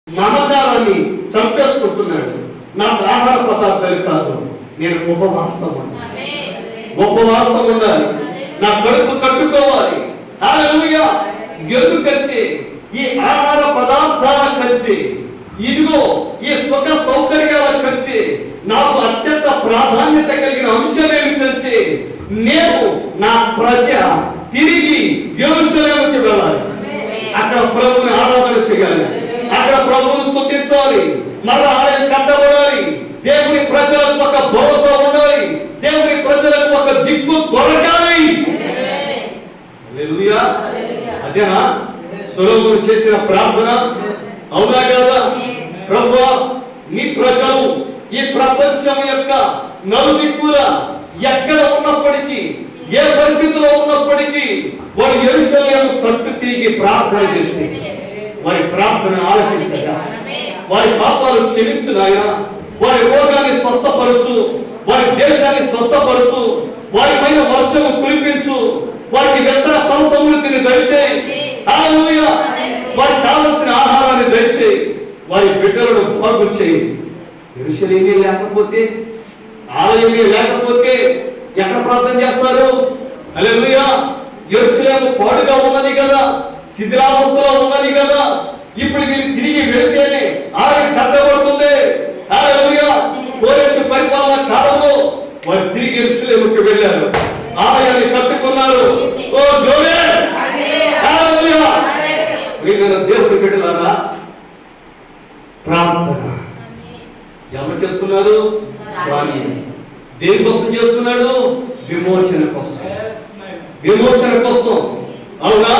మమకారాన్ని చంపేసుకుంటున్నాడు. నాకు ఆహార పదార్థాలు కాదు, నేను ఉపవాసం ఉండాలి, నా కడుపు కట్టుకోవాలి. హల్లెలూయా. ఎందుకంటే ఈ ఆహార పదార్థాల కంటే, ఇదిగో ఈ సుఖ సౌకర్యాల కంటే నాకు అత్యంత ప్రాధాన్యత కలిగిన అంశం ఏమిటంటే, నేను నా ప్రజ తిరిగి యెరూషలేముకి వెళ్ళాలి, అక్కడ ప్రభువుని ఆరాధన చేయాలి, అక్కడ ప్రభువుని స్తుతించాలి, మళ్ళా ఆలయం కట్టబడాలి, దేవుని ప్రజలకు ఒక భరోసా ఉండాలి, దేవుని ప్రజలకు ఒక దిక్కు దొరకాలి. హల్లెలూయా. అదేనా సొలొమోను చేసిన ప్రార్థన? అవునా కదా? ప్రభువా, నీ ప్రజలు ఈ ప్రపంచం యొక్క నలుదిక్కుల ఎక్కడ ఉన్నప్పటికీ, ఏ పరిస్థితిలో ఉన్నప్పటికీ వారు యెరూషలేము తట్టు తిరిగి ప్రార్థన చేస్తే వారి ప్రార్థన ఆలకించగా వారి పాపాలు క్షమించు నాయనా, వారి రోగాన్ని స్వస్థపరచు, వారి దేశాన్ని స్వస్థపరచు, వారి పైన వర్షము కురిపించు, వారికి విత్తన ఫల సమృద్ధిని దయచేయి. హల్లెలూయా. వారికి కావలసిన ఆహారాన్ని దయచేయి, వారి బిడ్డలను బాగు చేయి. యెరూషలేమే లేకపోతే, ఆలయమే లేకపోతే ఎక్కడ ప్రార్థన చేస్తారు? హల్లెలూయా. యెరూషలేము పాడుగా ఉన్నది కదా, శిథిలావస్థలో ఉన్నది కదా, ఇప్పుడు మీరు తిరిగి వెళ్తేనే ఆలయం కట్టబడుతుంది. హల్లెలూయా. కోరెషు పరిపాలన కాలంలో వారు తిరిగి యెరూషలేముకి వెళ్ళారు, ఆలయాన్ని కట్టుకున్నారు. Oh glory. హల్లెలూయా. ప్రియమైన దేవుని బిడ్డలారా, ప్రార్థన ఎవరు చేస్తున్నారు? దేని కోసం చేస్తున్నాడు? విమోచన కోసం, విమోచన కోసం. అవునా?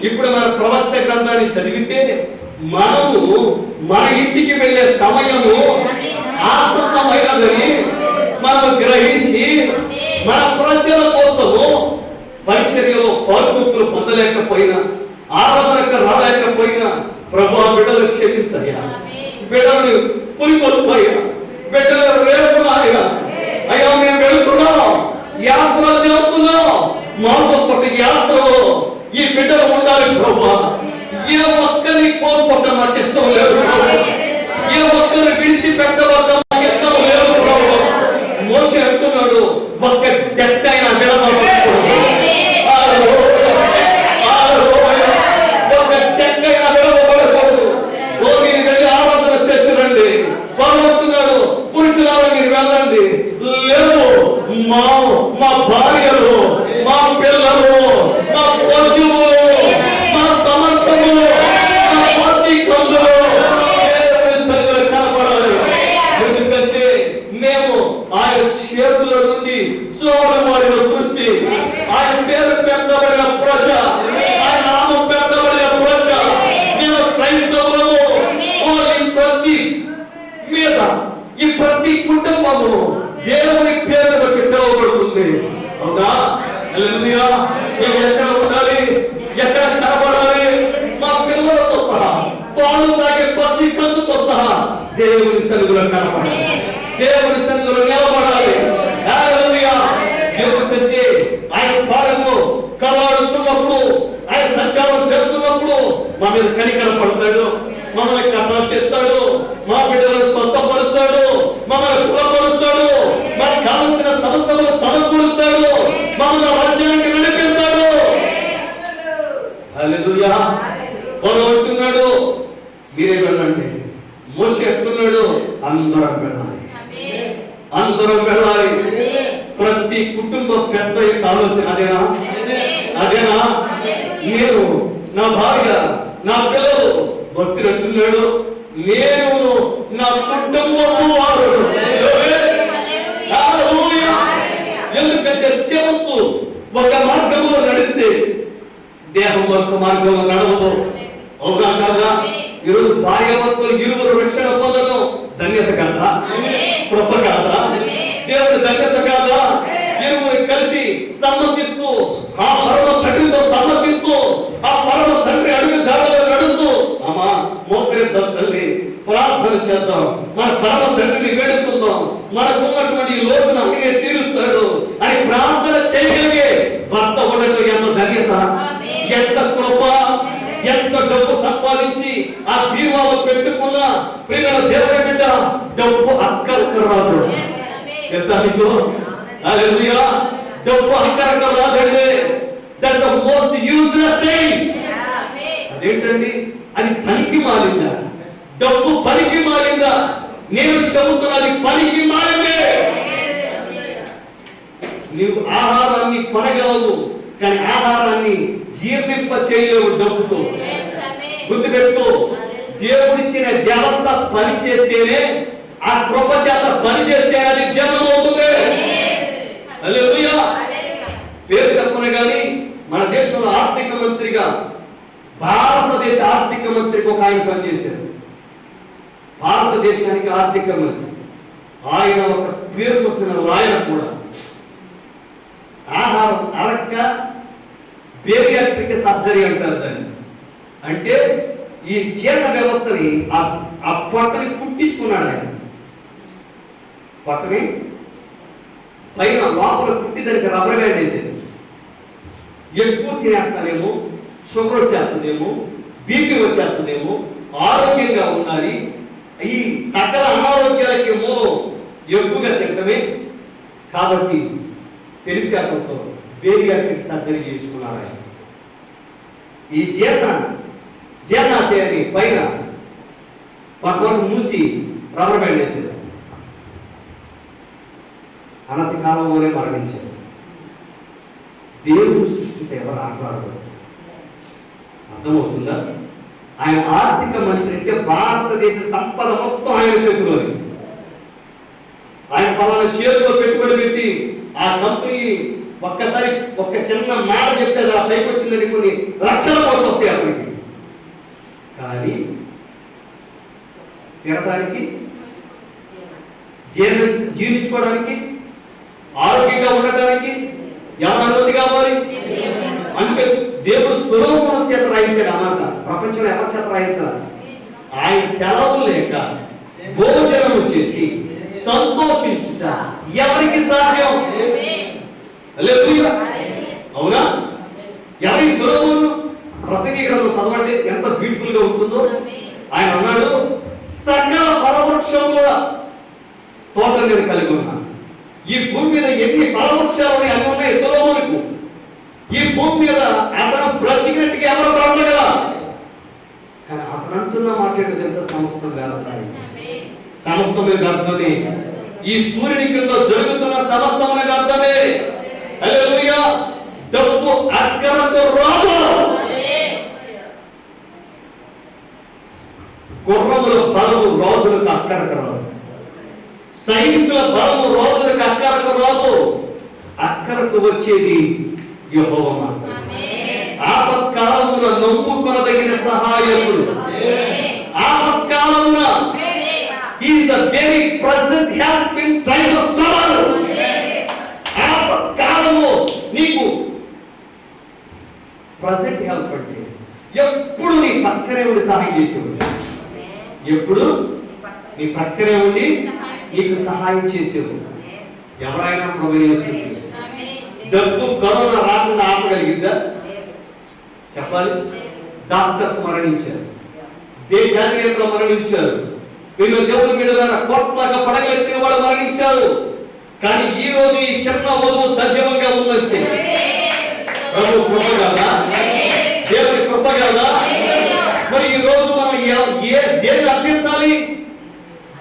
ఇప్పుడు మన ప్రవక్త గ్రంథాన్ని చదివితే మనము మన ఇంటికి వెళ్ళే సమయము ఆసన్నమైనదని మనము గ్రహించి మన ప్రజల కోసము పరిచర్యలో పాల్గొంపులు పొందలేకపోయినా, ఆరాధనకు రాలేకపోయినా, ప్రభువా బిడ్డలు క్షమించయ్యా, బిడ్డలు పులికొల్పోయా, బిడ్డలు రేపునాయా, అయ్యా మేము వెళుతున్నాం, యాత్ర చేస్తున్నాం, మాతో పాటు యాత్రలో ఈ బిడ్డలు ఉండాలి ప్రభువా. ఏ ఒక్కరిని కోల్పోవటం నాకు ఇష్టం లేదు ప్రభువా, ఏ ఒక్కరిని విడిచిపెట్టవద్ద నాకు ఇష్టం లేదు ప్రభువా. మోషే అంటున్నాడు, ఒక్క డెక్కైనా విడవకూడదు, ఒక్క డెక్కైనా విడవకూడదు. ఓ మీరు వెళ్ళి ఆరాధన చేసి రండి. వాళ్ళు అంటున్నాడు, పురుషులారా మీరు వెళ్ళండి, లేవు మా భార్యలు, మా పిల్లలు, మా పశువులు, మా సమస్తము, మా వశీకరణలు కనపడాలి. ఎందుకంటే మేము ఆయన చేతుల నుండి చూడబడిన సృష్టి, ఆయన పేరు పెట్టబడిన ప్రజ, ఆయన నామం పెట్టబడిన ప్రజ, మేము క్రైస్తవులము. ఈ ప్రతి మీద, ఈ ప్రతి కుటుంబము దేవుని పేరు బట్టి పిలువబడుతుంది. అవునా? హల్లెలూయా. మేము ఎక్కడ ఉండాలి, ఎక్కడ కనబడాలి? మా పిల్లలతో సహా, పాలు తాగే పసికందుతో సహా దేవుని సన్నిధిలో కనబడాలి, దేవుని సన్నిధిలో నిలబడాలి. హల్లెలూయా. ఎందుకంటే ఆయన పాలనలో కలవాడుచున్నప్పుడు, ఆయన సంచారం చేస్తున్నప్పుడు మా మీద కనికర పడతాడు, మమ్మల్ని కన్నా చేస్తాడు, మా బిడ్డలను స్వస్థపరుస్తాడు, మమ్మల్ని కులపరుస్తాడు, మనకు కావలసిన సమస్తములు సమకూరుస్తాడు, మమ్మల్ని రాజ్యానికి నడిపిస్తాడు. హల్లెలూయా. ఫరో అంటున్నాడు, మీరే వెళ్ళండి. మోషే అంటున్నాడు, అందరం వెళ్ళాలి, అందరం వెళ్ళాలి. ప్రతి కుటుంబ పెద్ద యొక్క ఆలోచన అదేనా? అదేనా? నేను, నా భార్య, నా పిల్లలు. భక్తుడు అంటున్నాడు, నేను నా కుటుంబము వారు. ఎందుకంటే శిరస్సు ఒక మార్గంలో నడిస్తే దేహం ఒక మార్గంలో నడవదు. అవునా కాదా? ఈరోజు భార్యాభర్తలు ఇరువురు రక్షణ పొందడం ధన్యత కాదా? కృప కాదా? దేవుని ధన్యత కాదా? ఇరువురు కలిసి సమ్మతిస్తూ, ఆ పరమ తండ్రితో సమ్మతిస్తూ, ఆ పరమ తండ్రి అడుగు జాడలో నడుస్తూ, అమ్మా మోకరిద్దాం తల్లి, ప్రార్థన చేద్దాం, మన పరమ తండ్రిని వేడుకుందాం, మనకున్నటువంటి లోటును ఆయనే తీరుస్తాడు అని ప్రార్థన చేయగలిగే భర్త ఉండటం ఎంత ధన్యత, ఎంత కృప. ఎంత డబ్బు సంపాదించి ఆ బీరువాలో పెట్టుకున్న ప్రియమైన దేవుని బిడ్డ డబ్బు అక్కరకు రాదు. తెలుసా మీకు? హల్లెలూయా. డబ్బు అక్కరకు రాదండి. That the most useless thing. అదేంటండి? అది పనికి మారిందా? డబ్బు పనికి మారిందా? నేను చెబుతున్నది పనికి మారిందే. నీవు ఆహారాన్ని కొనగలవు, కానీ ఆహారాన్ని జీర్ణింప చేయలేవు డబ్బుతో. గుర్తుపెట్టుకో, దేవుడిచ్చిన వ్యవస్థ పని చేస్తేనే, ఆ కృప చేత పని చేస్తే అది జీర్ణమవుతుంది. హల్లెలూయా. పేరు చెప్పను కానీ మన దేశంలో ఆర్థిక మంత్రిగా, భారతదేశ ఆర్థిక మంత్రికి ఒక ఆయన పనిచేశారు. భారతదేశానికి ఆర్థిక మంత్రి ఆయన ఒక పేరు వస్తున్న లాయర్ కూడా. ఆహారం అరక్క బేరియాట్రిక్ సర్జరీ అంటారు దాన్ని. అంటే ఈ జీర్ణ వ్యవస్థని ఆ పొట్టని కుట్టించుకున్నాడు ఆయన. పొట్టని పైన లోపల కుట్టి దానికి రబ్బర్ బ్యాండ్ వేసేది. ఎక్కువ తినేస్తానేమో, షుగర్ వచ్చేస్తుందేమో, బీపీ వచ్చేస్తుందేమో, ఆరోగ్యంగా ఉండాలి, ఈ సకల అనారోగ్యాలకి మూలం ఎక్కువగా తింటమే. కాబట్టి తెలివితేటలతో బేరియాట్రిక్ సర్జరీ చేయించుకున్నారు ఆయన. ఈ జీర్ణాశయాన్ని పైన పక్కన మూసి రబ్బర్ బ్యాండ్ వేసేది. అనతి కాలంలోనే మరణించారు. దేవుడు సృష్టితో ఎవరు ఆటలాడరు. అర్థమవుతుందా? ఆయన ఆర్థిక మంత్రి అంటే భారతదేశ సంపద మొత్తం ఆయన చేతిలోని. ఆయన పలానా షేర్లో పెట్టుబడి పెట్టి ఆ కంపెనీ ఒక్కసారి ఒక చిన్న మాట చెప్తే ఆ పైకి వచ్చిందని కొన్ని లక్షల కోట్లు వస్తాయి అతనికి. కానీ తినడానికి, జీర్ణించుకోవడానికి, ఆరోగ్యంగా ఉండటానికి ఎవరు అనుమతి కావాలి? అందుకే దేవుడు స్వరూపం చేత రాయించాడు అన్నమాట. ప్రపంచంలో ఎవరి చేత రాయించాలి? ఆయన సెలవు లేక భోజనం చేసి సంతోషించుట ఎవరికి సాధ్యం? హల్లెలూయా. అవునా? ఎవరి స్వరూపం? ప్రసంగి గ్రంథం చదవండి, ఎంత బ్యూటిఫుల్ గా ఉంటుందో. ఆయన అన్నాడు, సకల ఫలవృక్షముల తోట నేను కలిగి ఉన్నా. ఈ భూమి మీద ఎన్ని ఫలవృక్షాలు ఉన్నాయి సొలొమోనుకు. ఈ భూమి మీద అతను బ్రతికినట్టుగా ఎవరు బ్రతకగల? కానీ అతను అంటున్న మాట్లాడు తెలుసా? సమస్తం వ్యర్థమే, సమస్తం వ్యర్థమే. ఈ సూర్యుని కింద జరుగుతున్న సమస్తం వ్యర్థమే. హల్లెలూయా. డబ్బు అక్కరకు రాదు. గుర్రముల బలము రోజులకు అక్కరకు రాదు. సైనికుల బలము రోజులకు అక్కరకు రాదు. అక్కరకు వచ్చేది యెహోవా మాత్రమే. ఆపత్కాలమున నమ్ముకొనదగిన సహాయకుడు. ఆపత్కాలమున he is the very present help in time of trouble. ఆపత్కాలము నీకు ప్రెజెంట్ హెల్ప్ అంటే ఎప్పుడు నీ పక్కనే ఉండి సహాయం చేసేవాడు. ఎప్పుడు నీ పక్కనే ఉండి నీకు సహాయం చేసేవాడు. ఎవరైనా ప్రభువుని యేసు డబ్బు కరోనా రాకుండా ఆపగలిగిందా? చెప్పాలి. డాక్టర్స్ మరణించారు, దేశాధినేతలు మరణించారు, వీళ్ళు దేవుని మీద కోట్లాగా పడగలెత్తిన వాళ్ళు మరణించారు. కానీ ఈ రోజు ఈ చిన్న వధువు సజీవంగా ఉందంటే ప్రభు కృప కదా, దేవుని కృప కదా. మరి ఈ రోజు మనం దేన్ని అర్పించాలి?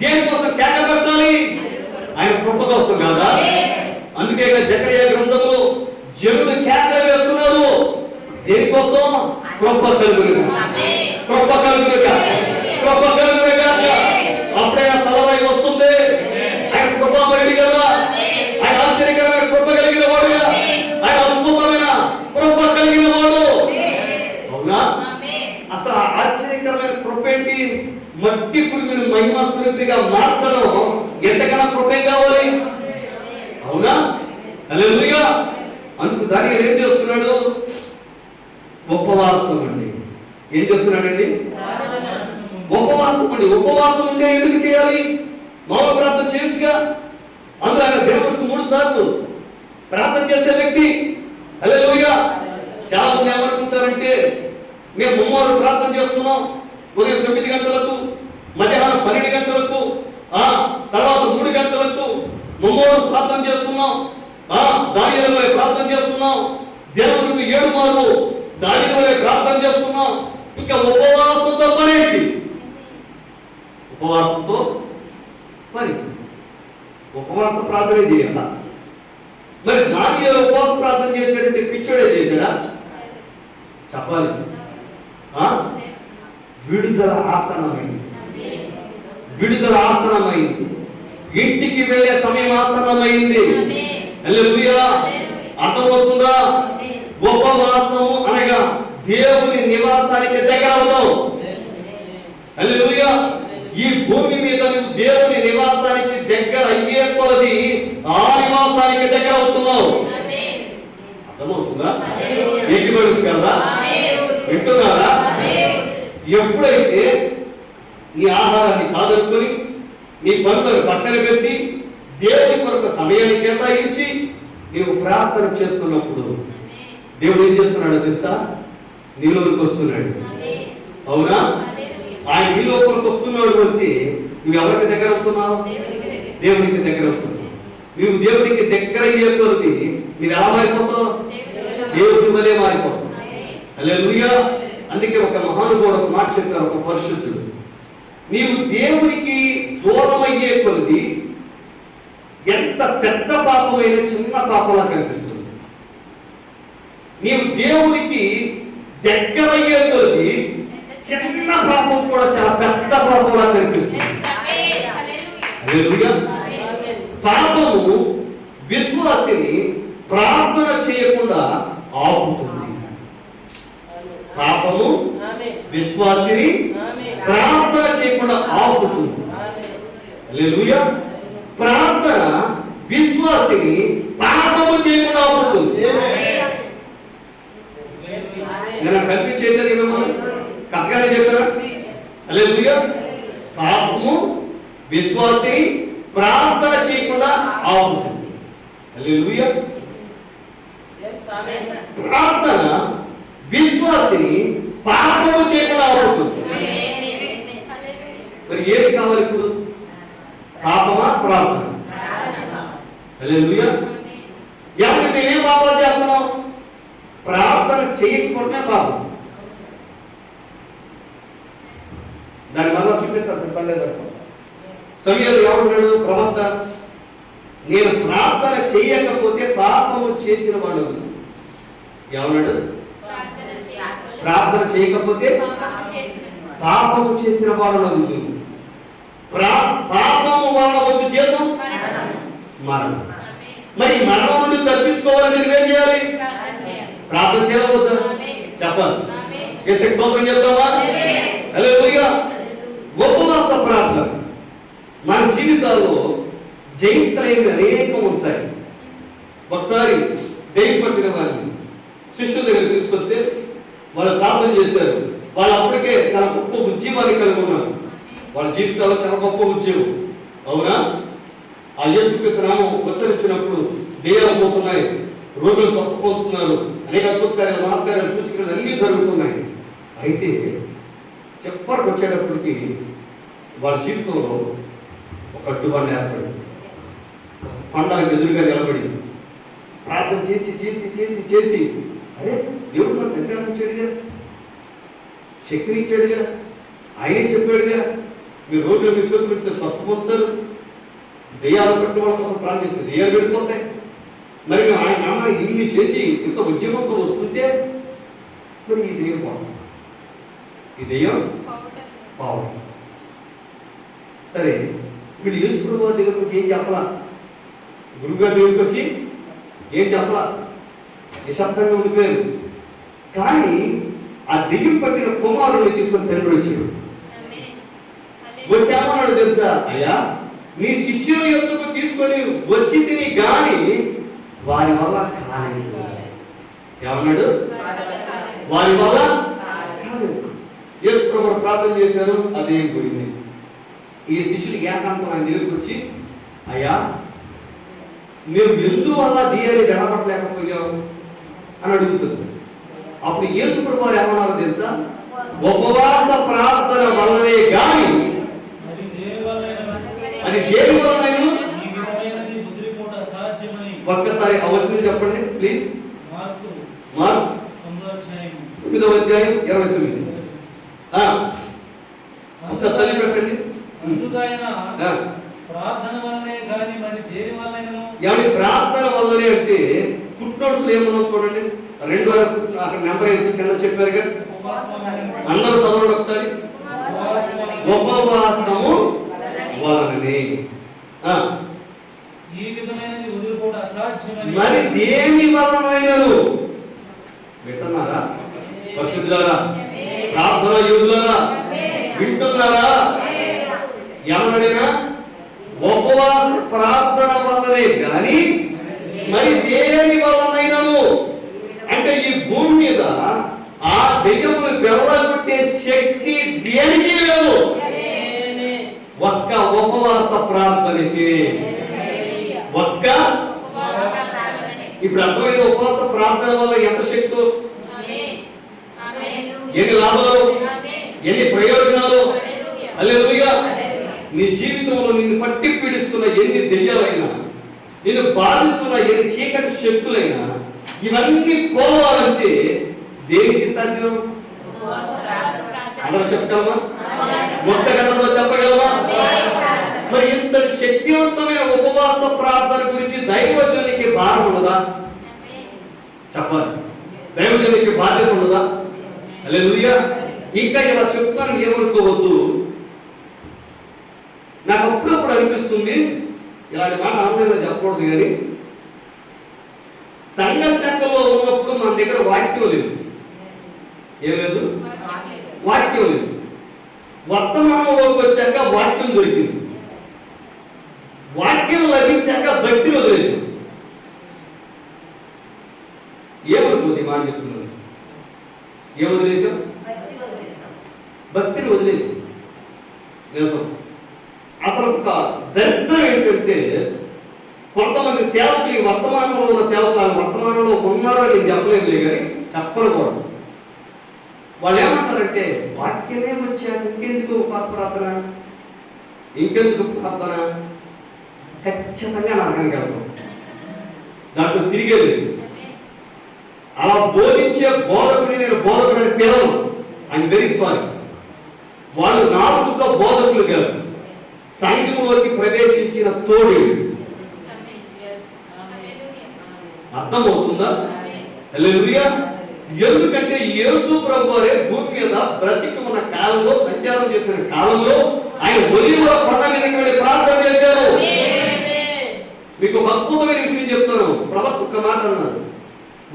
దేనికోసం కేక పెట్టాలి? ఆయన కృప కోసం కదా. అందుకే జకరియా గ్రంథంలో జనులు కేకలు వేస్తున్నారు. దేనికోసం? కృప కలుగునుగా, కృప కలుగునుగా, కృప కలుగునుగా. అప్పుడే తలరాయి వస్తుంది. ఆయన కృపామయుడు కదా, ఆయన ఆశ్చర్యకరమైన కృప కలిగిన వాడుగా, ఆయన అద్భుతమైన కృప కలిగిన వాడు. అవునా? అసలు ఆశ్చర్యకరమైన కృప ఏంటి? మట్టి పురుగుని మహిమ స్వరూపిగా మార్చడం ఎంతకన్నా కృప కావాలి? అవునా? హల్లెలూయా. అందుకు దాన్ని ఏం చేస్తున్నాడు? ఉపవాసం అండి. ఏం చేస్తున్నాడండి? ఉపవాసం అండి. ఉపవాసం ఉంటే ఎందుకు చేయాలి? మౌన ప్రార్థన చేయొచ్చుగా. అందులో ఆయన దేవుడికి 3 సార్లు ప్రార్థన చేసే వ్యక్తి. హల్లెలూయా. చాలా మంది ఏమనుకుంటారంటే మేము ముమ్మారు ప్రార్థన చేస్తున్నాం. ఉదయం 9 గంటలకు, మధ్యాహ్నం 12 గంటలకు, తర్వాత 3 గంటలకు ముమ్మారు ప్రార్థన చేస్తున్నాం. దానిలో ప్రార్థన చేస్తున్నాం. దేవునికి 7 మార్లు దానిలో ప్రార్థన చేస్తున్నాం. ఇంకా ఉపవాసంతో పనేంటి? ఉపవాసంతో పని. ఉపవాస ప్రార్థన చేయాలా? మరి దానిలో ఉపవాస ప్రార్థన చేసేటంటే పిచ్చోడే చేశాడా? చెప్పాలి. విడుదల ఆసనమైంది. విడుదల ఆసనమైంది. ఇంటికి వెళ్ళే సమయం ఆసనమైంది. హల్లెలూయా. అర్థమవుతుందా? ఉపవాసం అనగా దేవుని నివాసానికి దగ్గర అవుతావు. హల్లెలూయా. ఈ భూమి మీద నువ్వు దేవుని నివాసానికి దగ్గర అయ్యే కొలది ఆ నివాసానికి దగ్గర అవుతున్నావు. అర్థమవుతుందా? ఏకీభవించు కదా? వింటున్నారా? ఎప్పుడైతే నీ ఆహారాన్ని కాదనుకొని నీ పనులను పక్కన పెట్టి దేవుని కొరకు సమయాన్ని కేటాయించి నీవు ప్రార్థన చేస్తున్నప్పుడు దేవుడు ఏం చేస్తున్నాడో తెలుసా? నీలోకి వస్తున్నాడు. అవునా? ఆయన నీ లోపలికి వస్తున్నాడు. వచ్చి నువ్వు ఎవరికి దగ్గర అవుతున్నావు? దేవునికి దగ్గర అవుతున్నావు. నువ్వు దేవునికి దగ్గర అయ్యే కొలది నువ్వు ఎలా మారిపోతావు? దేవుని వలే మారిపోతావు. హల్లెలూయా. అందుకే ఒక మహానుభావుడు ఒక మాట చెప్పారు, ఒక పరిశుద్ధుడు, నీవు దేవునికి దూరం అయ్యే కొలది ఎంత పెద్ద పాపమైన చిన్న పాపలా కనిపిస్తుంది. నీవు దేవునికి దగ్గర అయ్యే కొలది చిన్న పాపం కూడా చాలా పెద్ద పాపంలా కనిపిస్తుంది. హల్లెలూయా. పాపము విశ్వాసిని ప్రార్థన చేయకుండా ఆపుతుంది. పాపము విశ్వాసిని ప్రార్థన చేయకుండా ఆపుతుంది. హల్లెలూయా. ప్రార్థన విశ్వాసిని పాపము చేయకుండా ఆపుతుంది. నేను కన్ఫ్యూజ్ చేయలేదు, కథగానే చెప్పారా? హల్లెలూయా. పాపము విశ్వాసిని ప్రార్థన చేయకుండా ఆపుతుంది. హల్లెలూయా. ప్రార్థన విశ్వాసిని పాపము చేయకుండా ఆపుతుంది. మరి ఏది కావాలి ఇప్పుడు? పాపమా ప్రార్థన? హల్లెలూయా. ఎవరికి మేమేం పాపాలు చేస్తున్నాం? ప్రార్థన చేయకుండా పాపం. దాని వల్ల చూపించాల్సిన పని లేదు. సమయంలో ఎవరున్నాడు? ప్రవక్త, నేను ప్రార్థన చేయకపోతే పాపము చేసిన వాడు. ఎవరున్నాడు? ప్రార్థన చేయకపోతే పాపము చేసిన వాడు నవ్వుతుంది. పాపము వాళ్ళ వస్తు చేద్దాం మరణం. మరి మరణం నుండి తప్పించుకోవాలని ఏం చేయాలి? ప్రార్థన చేయవద్దా? చెప్పాలి. స్తోత్రం చెప్తావా? హల్లెలూయా. ఉపవాస ప్రార్థన మన జీవితాల్లో జయించలేని అనేకం ఉంటాయి. ఒకసారి దెయ్యం పట్టిన వారిని శిష్యుల దగ్గర తీసుకొస్తే వాళ్ళు ప్రార్థన చేశారు. వాళ్ళు అప్పటికే చాలా గొప్ప ఉద్యమాన్ని కలిగి ఉన్నారు. వాళ్ళ జీవితాల్లో చాలా గొప్ప ఉద్యమం. అవునా? ఆ యేసుక్రీస్తు నామం ఉచ్చరించినప్పుడు దెయ్యాలు పోతున్నాయి, రోగులు స్వస్థపడుతున్నారు, అనేక అద్భుత కార్యాలు, మహత్కార్యాలు, సూచనలు అన్నీ జరుగుతున్నాయి. అయితే చెప్పరికి వచ్చేటప్పటికి వాళ్ళ జీవితంలో ఒక అడ్డుబండ ఏర్పడింది. పండగ ఎదురుగా నిలబడి ప్రార్థన చేసి చేసి చేసి చేసి, అరే దేవుడు నాకు పెద్దగా ఇచ్చాడుగా, శక్తిని ఇచ్చాడుగా, ఆయనే చెప్పాడుగా, మీరు రోడ్లు మీ చేతులు పెడితే స్వస్థపడతారు, దెయ్యాలు పట్టిన వాళ్ళ కోసం ప్రార్థిస్తే దెయ్యాలు వెళ్ళిపోతాయి. మరి మేము ఆయన నామాన్ని ఇన్ని చేసి ఇంత ఉద్యమంతో వస్తుంటే మరి ఈ దెయ్యం పోవడం, ఈ దెయ్యం పోవడం. సరే, వీళ్ళు యేసుప్రభువు వారి దగ్గరకు వచ్చి ఏం చెప్పలా, గురువుగారి దగ్గరికి వచ్చి ఏం చెప్పలా, నిశ్శబ్దంగా ఉండిపోయారు. కానీ ఆ దెయ్యం పట్టిన కుమారుడిని తీసుకొని తండ్రి వచ్చాడు. వచ్చామన్నాడు తెలుసా? అయ్యా, నీ శిష్యుల యొద్దకు తీసుకొని వచ్చి తిని గాని వారి వల్ల కాలేదు. ఏమన్నాడు? వారి వల్ల కాలేదు. యేసుప్రభువు ప్రార్థన చేశారు, అదేం పోయింది. ఈ శిష్యులు ఏకాంతం ఆయన దగ్గరికి వచ్చి, అయ్యా మేము ఎందువల్ల దెయ్యాన్ని గడపట్లేకపోయాం అని అడుగుతుంది. అప్పుడు యేసు ప్రభు వారు ఏమన్నారో తెలుసా? ఉపవాస ప్రార్థన వల్లనే గాని అది దేని వలన ఒక్కసారి అవచనం చెప్పండి ప్లీజ్. మార్కు 9వ అధ్యాయం 29. ఒకసారి చదివి పెట్టండి. ప్రార్థన వల్లనే గాని మరి దేని వల్లనను. ఏమండి ప్రార్థన వల్లనే అంటే ఫుట్ నోట్స్ ఏమన్నా చూడండి. 2 అక్కడ నెంబర్ వేసి కింద చెప్పారుగా, అందరూ చదవండి ఒకసారి. ఉపవాసము వలననే ఈ విధమైనది వదులుకోవడం అసాధ్యమని. మరి దేని వలనైనను వింటున్నారా పరిశుద్ధులారా, ప్రార్థన యోధులారా వింటున్నారా? ఏమన్నాడినా ఉపవాస ప్రార్థన వల్లనే గాని మరి దేని వలనైనను. అంటే ఈ భూమి మీద ఆ దెయ్యమును వెళ్ళగొట్టే శక్తి దేనికి లేదు, ఒక్క ఉపవాస ప్రార్థనకి. ఒక్క ఇప్పుడు అర్థమైన ఉపవాస ప్రార్థన వల్ల ఎంత శక్తి, ఎన్ని లాభాలు, ఎన్ని ప్రయోజనాలు. హల్లెలూయా. నీ జీవితంలో నిన్ను పట్టి పీడిస్తున్న ఎన్ని దెయ్యాలైనా, నిన్ను బాధిస్తున్న ఎన్ని చీకటి శక్తులైనా ఇవన్నీ పోవాలంటే దేనికి సాధ్యం? అందరూ చెప్పగలమా? మొట్టగడలో చెప్పగలమా? మరి ఇంతటి శక్తివంతమైన ఉపవాస ప్రార్థన గురించి దైవజనునికి భారం ఉండదా? చెప్పాలి. దైవజనునికి బాధ్యత ఉండదా? హల్లెలూయా. ఇంకా ఇలా చెప్తాను, ఏమనుకోవద్దు. నాకు అప్పుడప్పుడు అనిపిస్తుంది, ఇలాంటి మాట ఆన్లైన్లో చెప్పకూడదు కానీ, సంఘ శాఖలో ఉన్నప్పుడు మన దగ్గర వాక్యం లేదు. ఏం లేదు? వాక్యం లేదు. వర్తమానంలోకి వచ్చాక వాక్యం దొరికింది. వాక్యం లభించాక భక్తిని వదిలేసాం. ఏమనుకోదు ఈ మాట చెప్తున్నాను. ఏం వదిలేసాం? భక్తిని వదిలేసాం. నిజం. అసలు ఒక దరిద్రం ఏంటంటే, కొంతమంది సేవకులు ఈ వర్తమానంలో ఉన్న సేవకులు వర్తమానంలో ఉన్నారో నేను చెప్పలేదు కానీ చెప్పకూడదు. వాళ్ళు ఏమంటారంటే, వాక్యమే వచ్చాక ఇంకెందుకు ఉపవాస ప్రార్థన, ఇంకెందుకు ప్రార్థన? ఖచ్చితంగా నరకానికి వెళ్తాం, దాంట్లో తిరిగేది. అలా బోధించే బోధకుని నేను బోధకుడు అని పిలవను. I'm very sorry. వాళ్ళు నా దృష్టిలో బోధకులు కాదు, సంఘంలోకి ప్రవేశించిన తోడేడు. అర్థమవుతుందా? హల్లెలూయా. ఎందుకంటే యేసు ప్రభువారే భూమి మీద బ్రతికి ఉన్న కాలంలో, సంచారం చేసిన కాలంలో ఆయన ఒలీవల కొండ మీదకి వెళ్ళి ప్రార్థన చేశారు. మీకు ఒక అద్భుతమైన విషయం చెప్తాను. ప్రవక్త ఒక మాట అన్నారు,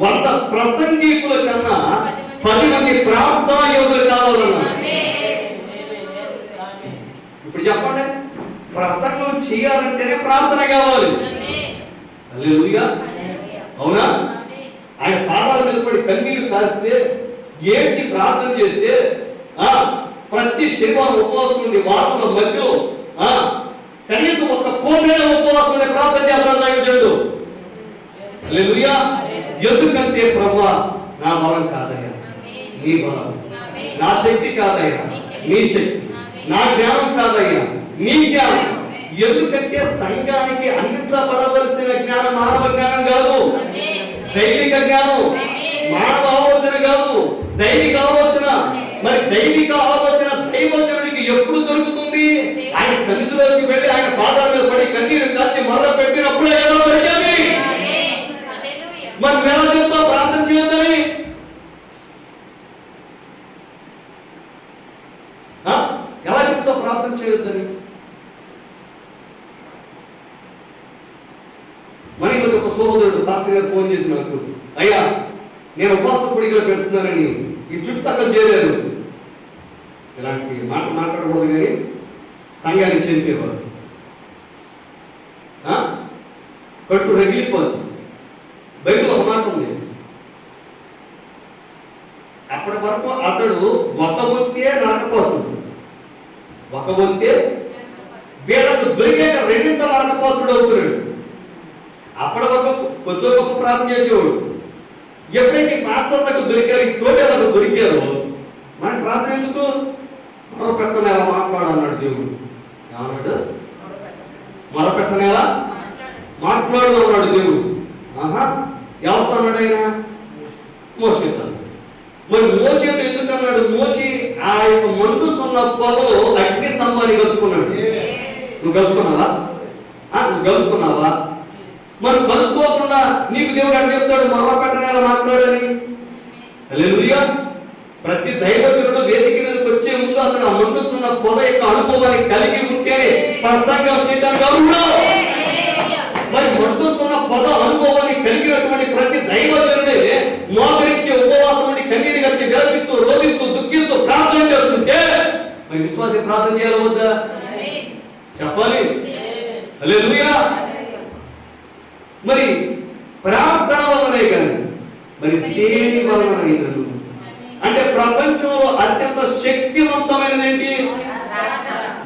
100 ప్రసంగికుల కన్నా 10 మంది ప్రార్థనా యోధులు కావాలన్నారు. ఇప్పుడు చెప్పండి, ప్రసంగం చేయాలంటేనే ప్రార్థన కావాలి. హల్లెలూయా. అవునా? ఆయన పాదాల మీద పడి కన్నీరు కాస్తే, ఏడ్చి ప్రార్థన చేస్తే, ప్రతి శనివారం ఉపవాసం ఉండి వారంలో మధ్యలో కనీసం ఒక పూర్ణమైన ఉపవాసం ఉండే ప్రార్థన చేస్తాడు దైవజనుడు. హల్లెలూయా. ఎందుకంటే ప్రభువా, నా బలం కాదయ్యా నీ బలం, నా శక్తి కాదయ్యా నీ శక్తి, నా జ్ఞానం కాదయ్యా నీ జ్ఞానం. ఎందుకంటే సంఘానికి అందించబడవలసిన జ్ఞానం మానవ జ్ఞానం కాదు, దైవిక జ్ఞానం. మానవ ఆలోచన కాదు, దైవిక ఆలోచన. మరి దైవిక ఆలోచన దైవజనుడికి ఎప్పుడు దొరుకుతుంది? ఆయన సన్నిధిలోకి వెళ్ళి ఆయన పాదాల మీద పడి కన్నీరు కాచి మరల పెట్టినప్పుడే ఎలా దొరికేది? మరి ఎలా చెప్తావు ప్రార్థన చేయొద్దని? ఎలా చెప్తావు ప్రార్థన చేయొద్దని? మరి ఒక సోదరుడు పాస్టర్ గారు ఫోన్ చేసి నాకు, అయ్యా నేను ఉపవాస పొడికలు పెడుతున్నానని ఈ చుట్టుపక్కల చేరారు. ఇలాంటి మాట మాట్లాడకూడదు కానీ సంఘానికి చెందేవారు కట్టు రగిలిపోదు. బైబిల్ ఒక మాట ఉంది, అప్పటి వరకు అతడు ఒక వంతే నరకపోతుడు, ఒక వంతే వీళ్ళకు దొరికాక రెండింత నరకపోతుడు అవుతున్నాడు. అప్పటి వరకు కొద్ది గొప్ప ప్రార్థన చేసేవాడు, ఎప్పుడైతే పాస్టర్లకు దొరికారు, తోటలకు దొరికారు, మన ప్రార్థన ఎందుకు? మొరపెట్టనేలా మాట్లాడన్నాడు దేవుడు. ఏమన్నాడు? మొరపెట్టనేలా మాట్లాడు అన్నాడు దేవుడు. ఆహా, ఎవరితో అన్నాడు ఆయన? మోషేతో. మరి మోషేతో ఎందుకు అన్నాడు? మోషే ఆ యొక్క మండుచున్న పొదలో అగ్ని స్తంభాన్ని కలుసుకున్నాడు. నువ్వు కలుసుకున్నావా? నువ్వు కలుసుకున్నావా? మరి కలుసుకోకుండా నీకు దేవుడు అని చెప్తాడు మొరపెట్టనేలా మాట్లాడని. హల్లెలూయా. ప్రతి దైవజనుడు వేదిక మీదకి వచ్చే ముందు అతను ఆ మండుచున్న పొద యొక్క అనుభవాన్ని కలిగి ఉంటేనే ప్రసంగం చేయడానికి అవును. మరి మండుచున్న పొద అనుభవాన్ని కలిగినటువంటి ప్రతి దైవజనుడే మోకరించి ఉపవాసం ఉండి కన్నీరు గచ్చి విలపిస్తూ రోధిస్తూ దుఃఖిస్తూ ప్రార్థన చేస్తుంటే మరి విశ్వాసి ప్రార్థన చేయాలి వద్దా? చెప్పాలి. హల్లెలూయా. మరి ప్రార్థన వలనే కానీ మరి దేని వలన అంటే ప్రపంచంలో అత్యంత శక్తివంతమైనది ఏంటి?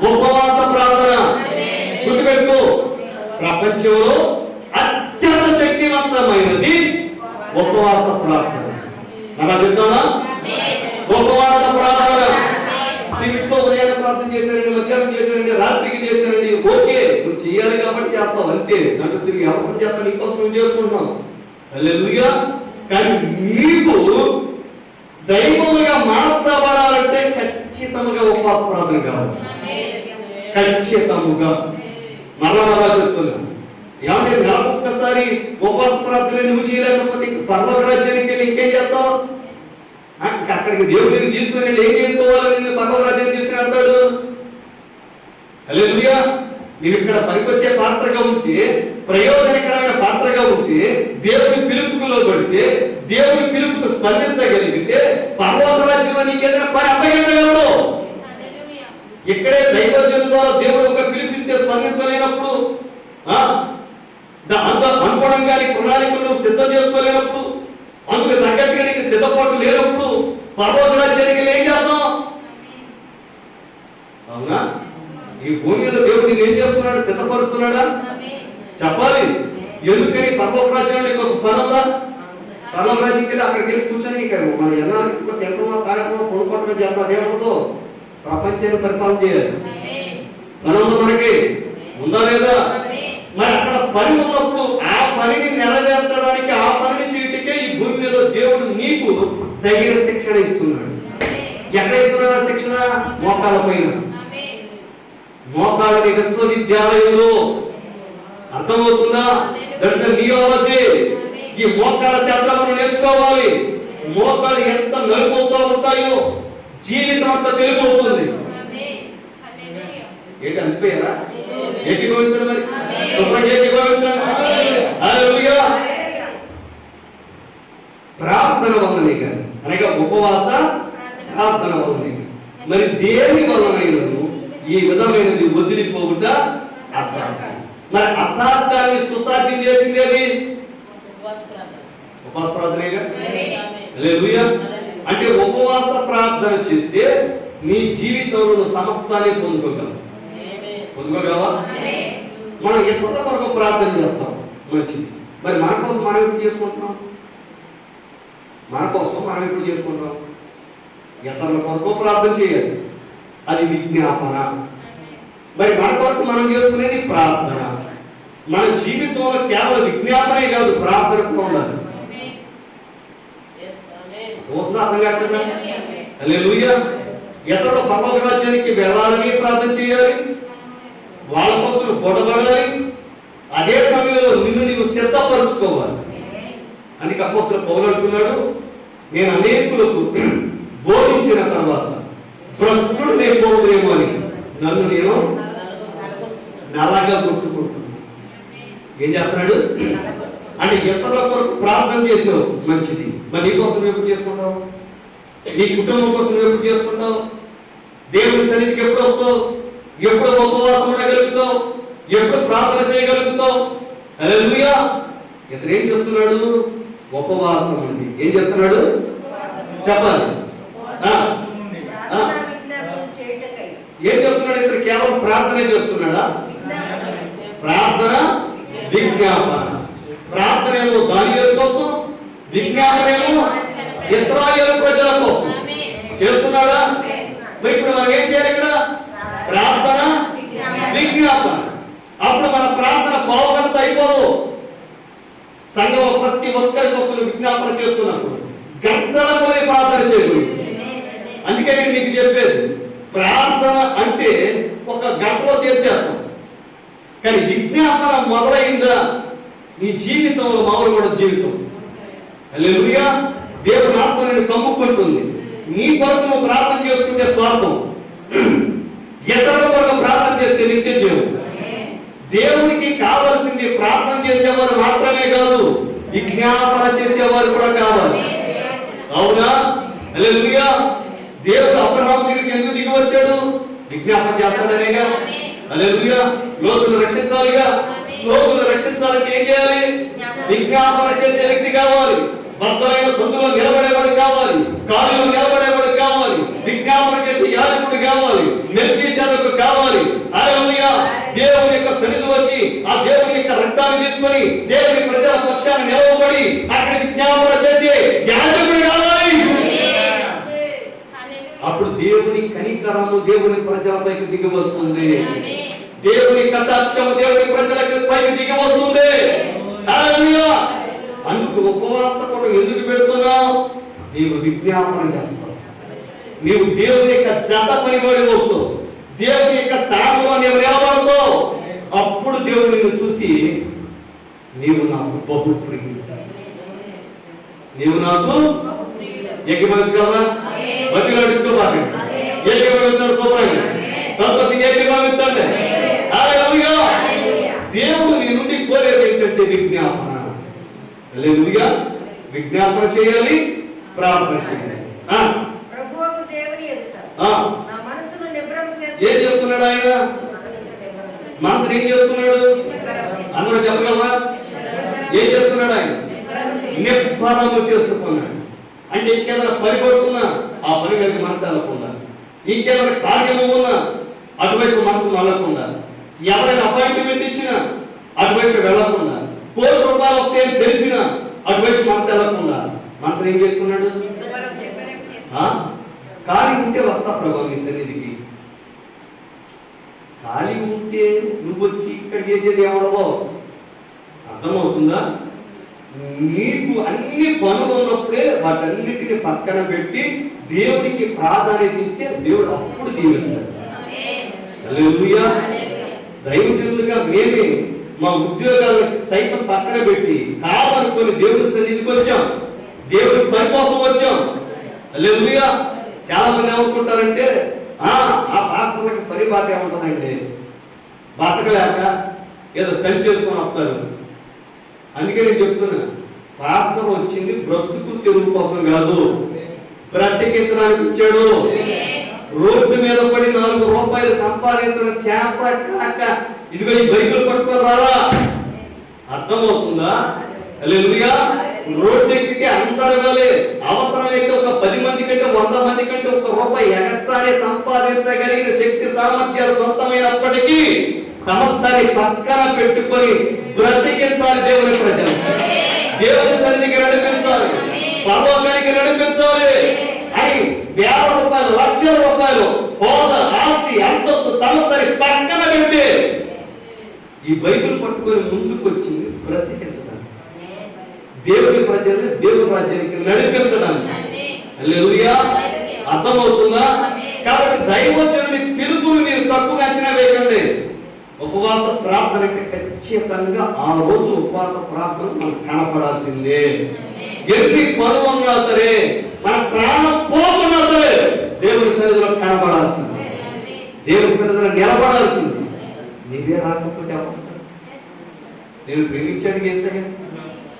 ఉపవాస ప్రార్థన. గుర్తుపెట్టుకో, ప్రపంచంలో అత్యంత శక్తివంతమైనది ఉపవాస ప్రార్థన. అలా చెప్తానా? ఉపవాస ప్రార్థన. మీ ఇంట్లో ఉదయాన్నే ప్రార్థన చేశారండి, మధ్యాహ్నం చేశారండి, రాత్రికి చేశారండి, ఓకే, నువ్వు చేయాలి కాబట్టి చేస్తావు అంతే. దాంట్లో తిరిగి ఎవరి చేత నీకోసం నువ్వు చేసుకుంటున్నావు. హల్లెలూయా. కానీ మీకు దైవముగా మార్చబడాలంటే ఖచ్చితంగా ఉపవాస ప్రార్థన కావాలి. ఖచ్చితంగా. మరలా చెప్తున్నాను, ఏమంటే నెలకు ఒక్కసారి ఉపవాస ప్రార్థన నువ్వు చేయలేకపోతే పరలోక రాజ్యానికి వెళ్ళి ఇంకేం చేస్తావు? అక్కడికి దేవుడిని తీసుకుని ఏం చేసుకోవాలి? నిన్ను పరలోక రాజ్యాన్ని తీసుకుని అంటాడు. హల్లెలూయా. నీవు ఇక్కడ పనికొచ్చే పాత్రగా ఉంటే, ప్రయోజనకరమైన పాత్రగా ఉంటే, దేవుని పిలుపుకు లోబడితే, దేవుని పిలుపుకు స్పందించగలిగితే పరలోక రాజ్యంలో నీకేదైనా పని అప్పగించగలడు. ఇక్కడే దైవజనుల ద్వారా దేవుడు ఒక పిలిపిస్తే స్పందించలేనప్పుడు, అంత అనుకోవడంగా ప్రణాళికలు సిద్ధం చేసుకోలేనప్పుడు, అందుకు తగ్గట్టుగా నీకు సిద్ధపాటు లేనప్పుడు పరలోక రాజ్యానికి ఏం చేస్తాం? అవునా? ఈ భూమి మీద దేవుడు నేను ఏం చేస్తున్నాడు? సిద్ధపరుస్తున్నాడా? చెప్పాలి. ఎందుకని పరలోక రాజ్యానికి ఒక పని ఉందా? పరలోక రాజ్యానికి వెళ్ళి అక్కడికి వెళ్ళి కూర్చొని మనం ఎన్నాళ్ళు తింటున్నా తాగటం కొనుక్కోవటం చేద్దాం. అదేమవుతుందో ప్రపంచాన్ని పరిపాలన చేయాలి. పని ఉందా మనకి? ఉందా లేదా? మరి అక్కడ పని ఉన్నప్పుడు ఆ పనిని నెరవేర్చడానికి, ఆ పనిని చేయటికే ఈ భూమి మీద దేవుడు నీకు తగిన శిక్షణ ఇస్తున్నాడు. ఎక్కడ ఇస్తున్నాడు ఆ శిక్షణ? మోకాళ్ళ పైన. మోకాళ్ళ విశ్వవిద్యాలయంలో. అర్థమవుతుందా? నియోలజీ. ఈ మోకాళ్ళ శాస్త్రం మనం నేర్చుకోవాలి. మోకాళ్ళు ఎంత నలుపుతూ ఉంటాయో జీవితం అంతా తెలుపుతుంది. ఏంటి అలసిపోయారా? ఏకీభవించండి మరి. శుభ్రంగా ఏకీభవించండి. హల్లెలూయా. ప్రార్థన వలనే కానీ, అనగా ఉపవాస ప్రార్థన వలనే. మరి దేని వలనైనను ఈ విధమైనది వదిలిపోవుట అసాధ్యం. మరి అసాధ్యాన్ని సుసాధ్యం చేసింది అది ఉపవాస ప్రార్థనేగా. హల్లెలూయా. అంటే ఉపవాస ప్రార్థన చేస్తే నీ జీవితంలో సమస్తాన్ని పొందుకోగలవు. పొందుకోగలవా? మనం ఇతరుల కొరకు ప్రార్థన చేస్తాం, మంచిది. మరి మన కోసం మనం ఎప్పుడు చేసుకుంటున్నాం? మన కోసం మనం ఎప్పుడు చేసుకుంటాం? ఇతరుల కొరకు ప్రార్థన చేయాలి, అది విజ్ఞాపన. మరి మన కొరకు మనం చేసుకునేది ప్రార్థన. మన జీవితంలో కేవలం విజ్ఞాపనే కాదు, ప్రార్థన కూడా ఉండాలి. అర్థం కావట్లేదా? హల్లెలూయా. ఇతరుల పరలోక రాజ్యానికి వెళ్ళాలని ప్రార్థన చేయాలి, వాళ్ళ కోసం పొడబడాలి. అదే సమయంలో నిన్ను నీవు సిద్ధపరచుకోవాలి. అందుకే అపోస్తలుడు పౌలు అంటున్నాడు, నేను అనేకులకు బోధించిన తర్వాత భ్రష్టుడు నేను పోవునేమో అని నన్ను నేను నల్లగా కొట్టుకుంటున్నాను. ఏం చేస్తున్నాడు అంటే ఇతరుల కొరకు ప్రార్థన చేసావు, మంచిది. మరి నీ కోసం నువ్వు ఎప్పుడు చేసుకుంటావు? నీ కుటుంబం కోసం నువ్వు ఎప్పుడు చేసుకుంటావు? దేవుని సన్నిధికి ఎప్పుడు వస్తావు? ఎప్పుడు ఉపవాసం ఉండగలుగుతావు? ఎప్పుడు ప్రార్థన చేయగలుగుతావు? హల్లెలూయా. ఇతను ఏం చేస్తున్నాడు? ఉపవాసం ఉండి ఏం చేస్తున్నాడు? చెప్పాలి. ఏం చేస్తున్నాడు? ఇతను కేవలం ప్రార్థనే చేస్తున్నాడా? ప్రార్థన విజ్ఞాపన. ప్రార్థనలో దానియేలు కోసం, విజ్ఞాపనేమో ఇశ్రాయేలు ప్రజల కోసం చేస్తున్నాడా? మరి ఇప్పుడు మనం ఏం చేయాలి? ఇక్కడ ప్రార్థన, విజ్ఞాపన. అప్పుడు మన ప్రార్థన పావుగంట అయిపోదు. సంఘం ప్రతి ఒక్కరి కోసం విజ్ఞాపన చేస్తున్నప్పుడు గంటల కొద్ది ప్రార్థన చేయకూడదు. అందుకే నేను మీకు చెప్పేది, ప్రార్థన అంటే ఒక గంటలో తీర్చేస్తాం, కానీ విజ్ఞాపన మొదలైందా నీ జీవితంలో మామూలు కూడా జీవితం. హల్లెలూయా. దేవుని ఆత్మ నిన్ను కమ్ముకుంటుంది. నీ కొరకు నువ్వు ప్రార్థన చేసుకుంటే స్వార్థం, ఇతరుల కొరకు ప్రార్థన చేస్తే నిత్య జీవం. దేవునికి కావలసింది ప్రార్థన చేసేవారు మాత్రమే కాదు, విజ్ఞాపన చేసేవారు కూడా కావాలి. అవునా? హల్లెలూయా. దేవుడు అబ్రహాము దగ్గరికి ఎందుకు దిగి వచ్చాడు? విజ్ఞాపన చేస్తాడనేగా. హల్లెలూయా. లోతును రక్షించాలిగా. లోతును రక్షించాలంటే ఏం చేయాలి? విజ్ఞాపన చేసే వ్యక్తి కావాలి. భర్తలైన సందులో నిలబడేవాడు కావాలి, కాలులో నిలబడేవాడు కావాలి, విజ్ఞాపన చేసే యాజకుడు కావాలి, మెల్కీషెదకు కావాలి. హల్లెలూయా. దేవుని యొక్క సన్నిధిలోకి ఆ దేవుని యొక్క రక్తాన్ని తీసుకొని దేవుని ప్రజల పక్షాన నిలవబడి అక్కడ విజ్ఞాపన చేసే యాజకుడు కావాలి. అప్పుడు దేవుని కనికరము దేవుని ప్రజలపైకి దిగి వస్తుంది. దేవుని కటాక్షము దేవుని ప్రజలకు పైకి దిగి వస్తుంది. హల్లెలూయా. అందుకు ఉపవాస కూడా ఎందుకు పెడుతున్నావు? నీవు విజ్ఞాపన చేస్తావు. నీవు దేవుని యొక్క జత పనిబడి అవుతావు. దేవుని యొక్క స్థానంలో నీవు నిలబడతావు. అప్పుడు దేవుడు నిన్ను చూసి నీవు నాకు బహు ప్రియుడు, నీవు నాకు ఏకీభవించగలరా? బతిలో నడుచుకోబాకండి. ఏకీభవించండి. శుభ్రంగా సంతోషంగా ఏకీభవించండి. హల్లెలూయా. దేవుడు నీ నుండి కోరేది ఏంటంటే విజ్ఞాపన. హల్లెలూయా. విజ్ఞాపన చేయాలి, ప్రార్థన చేయాలి. ప్రభువుకు దేవుని ఎదుట నా మనసును నిబ్రమ చేసి ఏం చేస్తున్నాడు ఆయన? మనసును ఏం చేస్తున్నాడు? అందరూ చెప్పగలరా? ఏం చేస్తున్నాడు ఆయన? నిబ్బరము చేసుకున్నాడు. అంటే ఇంకేదైనా పని పడుతున్నా ఆ పని మీద మనసు వెళ్ళకుండా, ఇంకేదైనా కార్యము ఉన్నా అటువైపు మనసు వెళ్ళకుండా, ఎవరైనా అపాయింట్మెంట్ ఇచ్చినా అటువైపు వెళ్ళకుండా, ₹1,000 వస్తే తెలిసినా అటువైపు మనసు వెళ్ళకుండా మనసు ఏం చేసుకున్నాడు? ఖాళీ ఉంటే వస్తా ప్రభా నీ సన్నిధికి. ఖాళీ ఉంటే నువ్వు వచ్చి ఇక్కడ చేసేది ఏమడవో అర్థమవుతుందా? నీకు అన్ని పనులు ఉన్నప్పుడే వాటన్నిటిని పక్కన పెట్టి దేవునికి ప్రాధాన్యత ఇస్తే దేవుడు అప్పుడు దీవిస్తాడు. హల్లెలూయా. దైవజనులుగా మేమే మా ఉద్యోగాలను సైతం పక్కన పెట్టి కావాలనుకొని దేవుని సన్నిధికి వచ్చాం, దేవుని పని కోసం వచ్చాం. హల్లెలూయా. చాలా మంది ఏమనుకుంటారంటే ఆ పాస్టర్లకు పని బాధ ఏముంటుందండి, బతకలేక ఏదో సరి చేసుకొని వస్తారు. అందుకే నేను చెప్తున్నా, పాస్టర్ వచ్చింది బ్రతుకు తెరువు కోసం కాదు, బ్రతికించడానికి వచ్చాడు. రోడ్డు మీద పడి ₹4 సంపాదించడం చేత కాక ఇదిగో ఈ బైబిల్ పట్టుకొని రాలా. అర్థమవుతుందా? హల్లెలూయా. రోడ్డు ఎక్కితే అందరి వలె అవసరమైతే ఒక 10 మంది కంటే 100 మంది కంటే ₹1 ఎక్స్ట్రానే సంపాదించగలిగిన శక్తి సామర్థ్యాలు సొంతమైనప్పటికీ సమస్తాన్ని పక్కన పెట్టుకొని బ్రతికించాలి దేవుని ప్రజలు. దేవుని సన్నిధికి నడిపించాలి, పరలోకానికి నడిపించాలి అని ₹1,000 లక్షల హోదా ఆస్తి అంతస్తు సమస్తాన్ని పక్కన పెట్టి ఈ బైబిల్ పట్టుకొని ముందుకు వచ్చింది బ్రతికించడానికి, దేవుని ప్రజల్ని దేవుని రాజ్యానికి నడిపించడానికి. హల్లెలూయా. అర్థమవుతుందా? కాబట్టి దైవజనుని పిలుపుని మీరు తప్పుగా అంచనా వేయకండి. ఉపవాస ప్రార్థన అంటే ఖచ్చితంగా ఆ రోజు ఉపవాస ప్రార్థన మనకు కనపడాల్సిందే. ఎన్ని పనులు ఉన్నా సరే, మన ప్రాణం పోతున్నా సరే దేవుని సన్నిధిలో కనపడాల్సిందే, దేవుని సన్నిధిలో నిలబడాల్సిందే. నీవే రాకపోతే అవస్థ. నేను ప్రేమించాడు చేస్తాగా,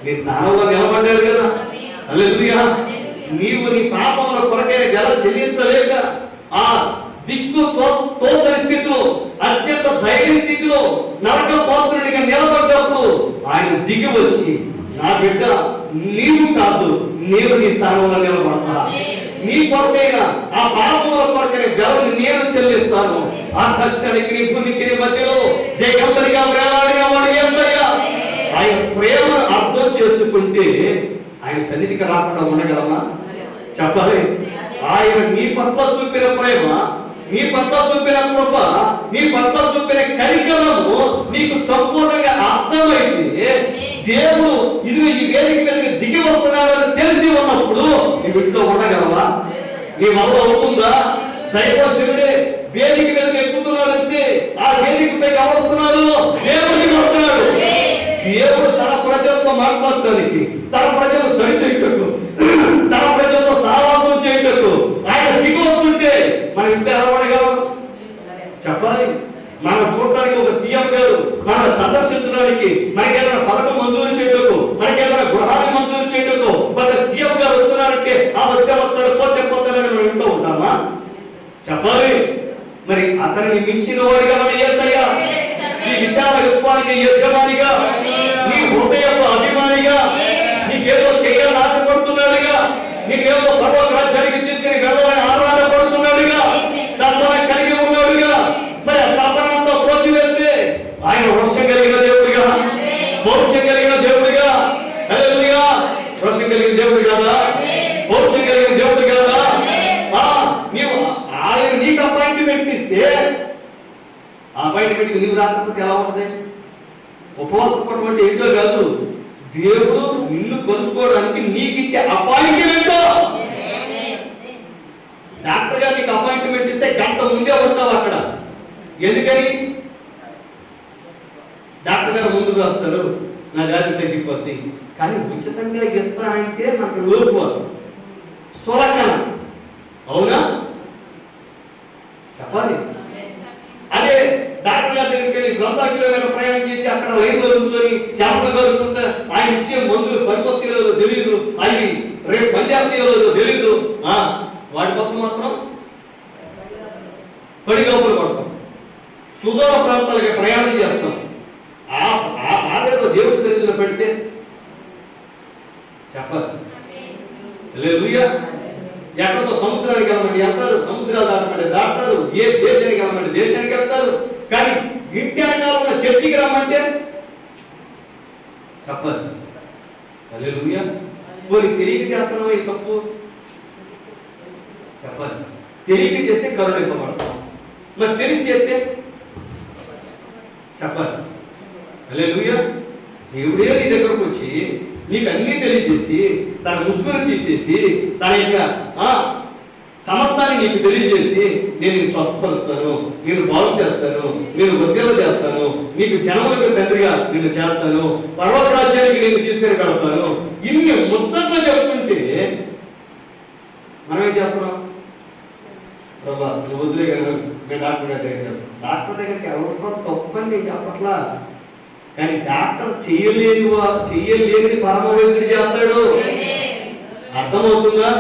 నీ స్థానంలో నిలబడ్డాడు కదా. హల్లెలూయా. నీవు నీ పాపముల కొరకైన వెల చెల్లించలేక ఆ దిక్కు తోచని స్థితిలో, అత్యంత ధైర్య స్థితిలో నరక పాత్రుడిగా నిలబడ్డప్పుడు ఆయన దిగి వచ్చి, నా బిడ్డ నీవు కాదు, నేను నీ స్థానంలో నిలబడతా, నీ కొరకైన ఆ పాపముల కొరకైన వెలని నేను చెల్లిస్తాను. ఆకాశానికి భూమికి మధ్యలో దిగంబరిగా వేలాడిన వాడు యేసయ్య. ఆయన ప్రేమను అర్థం చేసుకుంటే ఆయన సన్నిధికి రాకుండా ఉండగలమా? చెప్పాలి. ఆయన నీ పట్ల చూపిన ప్రేమ, నీ పట్ల చూపిన కృప, నీ పట్ల చూపిన కనికరము నీకు సంపూర్ణంగా అర్థమైతే దేవుడు ఇదిగో ఈ వేదిక మీదకి దిగి వస్తున్నాడని తెలిసి ఉన్నప్పుడు నీ ఇంట్లో ఉండగలవా? నీ వల్ల అవుతుందా? దైవజనుడే వేదిక మీదకి ఎక్కుతున్నాడంటే ఆ వేదికపై ఎవరు వస్తున్నారు? దేవుడికి వస్తున్నాడు. దేవుడు తన ప్రజలతో మాట్లాడటానికి, తన ప్రజలు సరిచేయటకు, తన ప్రజలతో సహవాసం చేయటకు ఆయన దిగి వస్తుంటే మన ఇంట్లో ఎలా ఉండగలం? చెప్పాలి. మనం చూడడానికి ఒక సీఎం గారు మనం సందర్శించడానికి, మనకేదైనా పథకం మంజూరు చేయటకు, మనకేదైనా గృహాన్ని మంజూరు చేయటకు ఒక సీఎం గారు వస్తున్నారంటే ఆ వస్తే వస్తాడు, పోతే పోతాడని మనం ఇంట్లో ఉంటామా? చెప్పాలి. మరి అతన్ని మించిన వాడిగా మన యేసయ్య, ఈ విశాల విశ్వానికి యజమానిగా, నీ హృదయపు అభిమానిగా, నీకేదో చేయాలని ఆశపడుతున్నాడుగా, నీకేదో పర్వత రాజ్యానికి తీసుకుని వెళ్ళాలని ఆరాధన పడుతున్నాడుగా, దాంతో కలిగి ఉన్నాడుగా. మరి ఆ తపనంతో కోసి వెళ్తే ఆయన వర్షం కలిగిన దేవుడిగా, పౌరుషం కలిగిన దేవుడిగా, హల్లెలూయా, వర్షం కలిగిన దేవుడు కాదా? పౌరుషం కలిగిన దేవుడు కాదా? నీవు ఆయన నీకు అపాయింట్మెంట్ ఇస్తే ఆ అపాయింట్మెంట్ నీవు రాకపోతే ఎలా ఉంటుంది? ఉపవాసం పడమంటే ఏంటో కాదు, దేవుడు నిన్ను కలుసుకోవడానికి నీకు ఇచ్చే అపాయింట్మెంట్. డాక్టర్ గారు నీకు అపాయింట్మెంట్ ఇస్తే గంట ముందే ఉంటావు అక్కడ. ఎందుకని? డాక్టర్ గారు ముందుకు వస్తారు, నా వ్యాధి తగ్గిపోద్ది. కానీ ఉచితంగా ఇస్తానంటే మనకు లోపు సులకన. అవునా? చెప్పాలి. అదే డాక్టర్ గారి దగ్గరికి వెళ్ళి 100 కిలోమీటర్ల ప్రయాణం చేసి అక్కడ లైన్ లో కూర్చొని చేపలు కలుపుకుంటే ఆయన ఇచ్చే మందులు పనికొస్తాయో తెలీదు, అవి రేపు పనిచేస్తాయో తెలీదు. వాటి కోసం మాత్రం పడిగౌపులు పడతాం, సుదూర ప్రాంతాలకి ప్రయాణం చేస్తాం. ఆ బాధతో దేవుడి సన్నిధిలో పెడితే చెప్పాలి. హల్లెలూయా. ఎక్కడో సముద్రానికి వెళ్ళమండి వెళ్తారు, సముద్రాలు దాటుతారు, ఏ దేశానికి వెళ్ళమండి దేశానికి వెళ్తారు. కానీ ఇంటి వెనకాల ఉన్న చర్చికి రమ్మంటే చెప్పాలి. హల్లెలూయా. పోనీ తెలియక చేస్తున్నావా ఈ తప్పు? చెప్పాలి. తెలియక చేస్తే కరుణింపబడతాం, మరి తెలిసి చేస్తే చెప్పాలి. హల్లెలూయా. దేవుడే నీ దగ్గరకు వచ్చి నీకు అన్ని తెలియజేసి తన ముసుగును తీసేసి తన యొక్క సమస్తాన్ని నీకు తెలియజేసి నేను నిన్ను స్వస్థపరుస్తాను, నేను బాగు చేస్తాను, నేను ఉద్యోగం చేస్తాను, నీకు జనములకు తండ్రిగా నిన్ను చేస్తాను, పర్వత రాజ్యానికి నేను తీసుకుని వెళ్తాను, ఇన్ని ముచ్చట్లు చెప్పుకుంటే మనం ఏం చేస్తున్నాం? ప్రభా నువ్వు వదిలే కదా, నేను డాక్టర్ గారి దగ్గర, డాక్టర్ దగ్గరికి ఎవరికో తప్పని నేను చెప్పట్లా. కానీ డాక్టర్ చెయ్యలేనిది పరమ వైద్యుడు చేస్తాడు. అర్థమవుతుందా?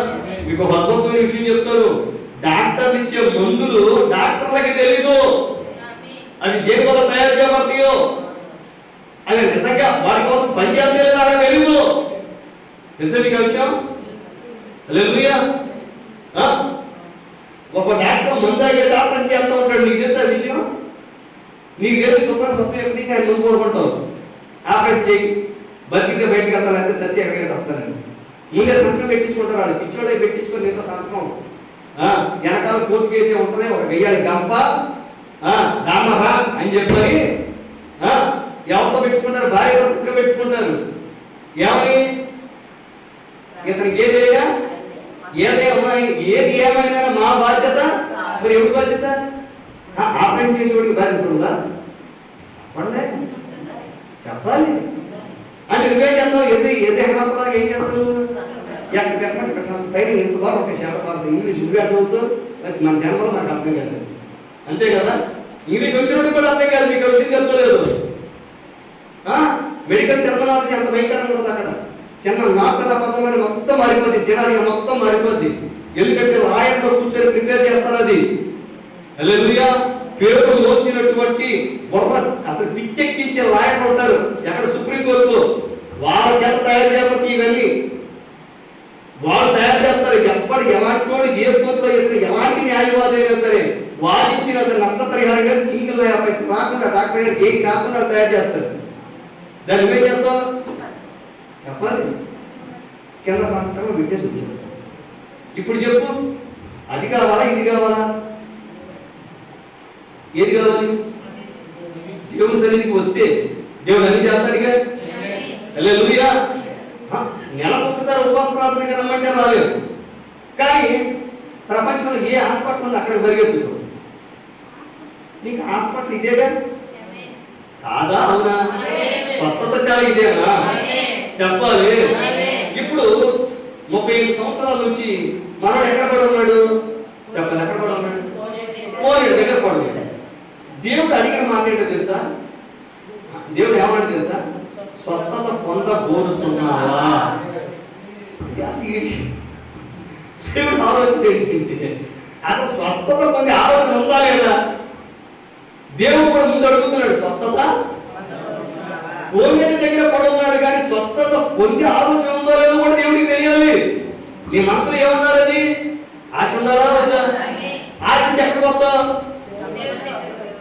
మీకు ఒక అద్భుతమైన విషయం చెప్తాను. డాక్టర్ ఇచ్చే మందులు డాక్టర్లకి తెలీదు, అవి దేని వల్ల తయారు చేయబడతాయో, అవి నిజంగా వారి కోసం పనిచేస్తలేదా తెలీదు. తెలుసా మీకు ఆ విషయం? హల్లెలూయా. ఒక డాక్టర్ మందు తాగేసి ఆపరేషన్ చేస్తూ ఉంటాడు. నీకు తెలుసా విషయం? నీకు తెలిసి సూపర్ మొత్తం ఎక్కువ తీసి ఆయన ముందు కొనుక్కుంటావు, ఆపరేషన్ చేయి, బతికితే బయటకు వెళ్తాను, అయితే సత్య ఎక్కడికి చెప్తాను. ముందే సంతకం పెట్టించుకుంటారు, వాడు పిచ్చోడే పెట్టించుకొని నీతో సంతకం వెనకాల కోర్టు కేసే ఉంటుంది, ఒక వెయ్యాలి గంప దామహా అని చెప్పని ఎవరితో పెట్టుకుంటారు? భార్యతో సంతకం పెట్టుకుంటారు. ఏమని? ఇతనికి ఏదైనా ఏది ఏమైనా మా బాధ్యత. మరి ఎవరి బాధ్యత? ఆపరేషన్ చేసేవాడికి బాధ్యత ఉందా? చెప్పాలి. అంటే నువ్వేం చేస్తావు? ఏది హెల్లాగా ఏం చేస్తావు? పైన ఎంత బాగా ఒక శాతం ఇంగ్లీష్ నువ్వే చదువుతూ మన జన్మలో నాకు అర్థం కాదు. అంతే కదా? ఇంగ్లీష్ వచ్చినప్పుడు కూడా అర్థం కాదు, మీకు విషయం తెలుసలేదు. మెడికల్ టెర్మినాలజీ అంత భయంకరంగా ఉంటుంది అక్కడ. చిన్న నాటక పదం మొత్తం మారిపోద్ది, శరీరం మొత్తం మారిపోద్ది. ఎందుకంటే లాయర్తో కూర్చొని ప్రిపేర్ చేస్తారు అది. హల్లెలూయా. పేరు మోసినటువంటి అసలు పిచ్చెక్కించే లాయర్లు ఉంటారు ఎక్కడ సుప్రీంకోర్టులో, వాళ్ళ చేత తయారు చేయబడితే ఇవన్నీ వాళ్ళు తయారు చేస్తారు. ఎప్పుడు ఎలాంటి వాడు ఏ కోర్టులో చేసిన ఎలాంటి న్యాయవాది అయినా సరే వాదించిన సరే నష్టపరిహారం కానీ సింగిల్ రాకుండా డాక్టర్ గారు ఏం కాకుండా తయారు చేస్తారు. దాన్ని ఏం చేస్తావు? చెప్పాలి. కింద సంతకం పెట్టేసి వచ్చారు. ఇప్పుడు చెప్పు, అది కావాలా ఇది కావాలా? ఏది కావాలి? దేవుని సన్నిధికి వస్తే దేవుడు అన్ని చేస్తాడుగా. హల్లెలూయా. నెలకు ఒకసారి ఉపవాస ప్రార్థనకి రమ్మంటే రాలేదు, కానీ ప్రపంచంలో ఏ హాస్పిటల్ ఉంది అక్కడికి పరిగెత్తుతాం. నీకు హాస్పిటల్ ఇదేగా కాదా? అవునా? స్వస్థతశాల ఇదేనా? చెప్పాలి. ఇప్పుడు 35 సంవత్సరాల నుంచి మనోడు ఎక్కడ పడి ఉన్నాడు? చెప్పాలి, ఎక్కడ పడి ఉన్నాడు? కోనేడు దగ్గర పడి ఉన్నాడు. దేవుడు అడిగిన మాట ఏంటో తెలుసా? దేవుడు ఏమన్నాడు తెలుసా? స్వస్థత పొందబోతున్నావా? దేవుడు ఆలోచన ఏంటంటే అసలు స్వస్థత పొందే ఆలోచన ఉందా లేదా? దేవుడు కూడా ముందు అడుగుతున్నాడు, స్వస్థత కోనేటి దగ్గర పడున్నాడు, కానీ స్వస్థత పొందే ఆలోచన ఉందో లేదో కూడా దేవుడికి తెలియాలి. నీ మనసులో ఏమన్నారు? అది ఆశ ఉండాలా వద్దా? ఆశ ఎక్కడికి వస్తావు?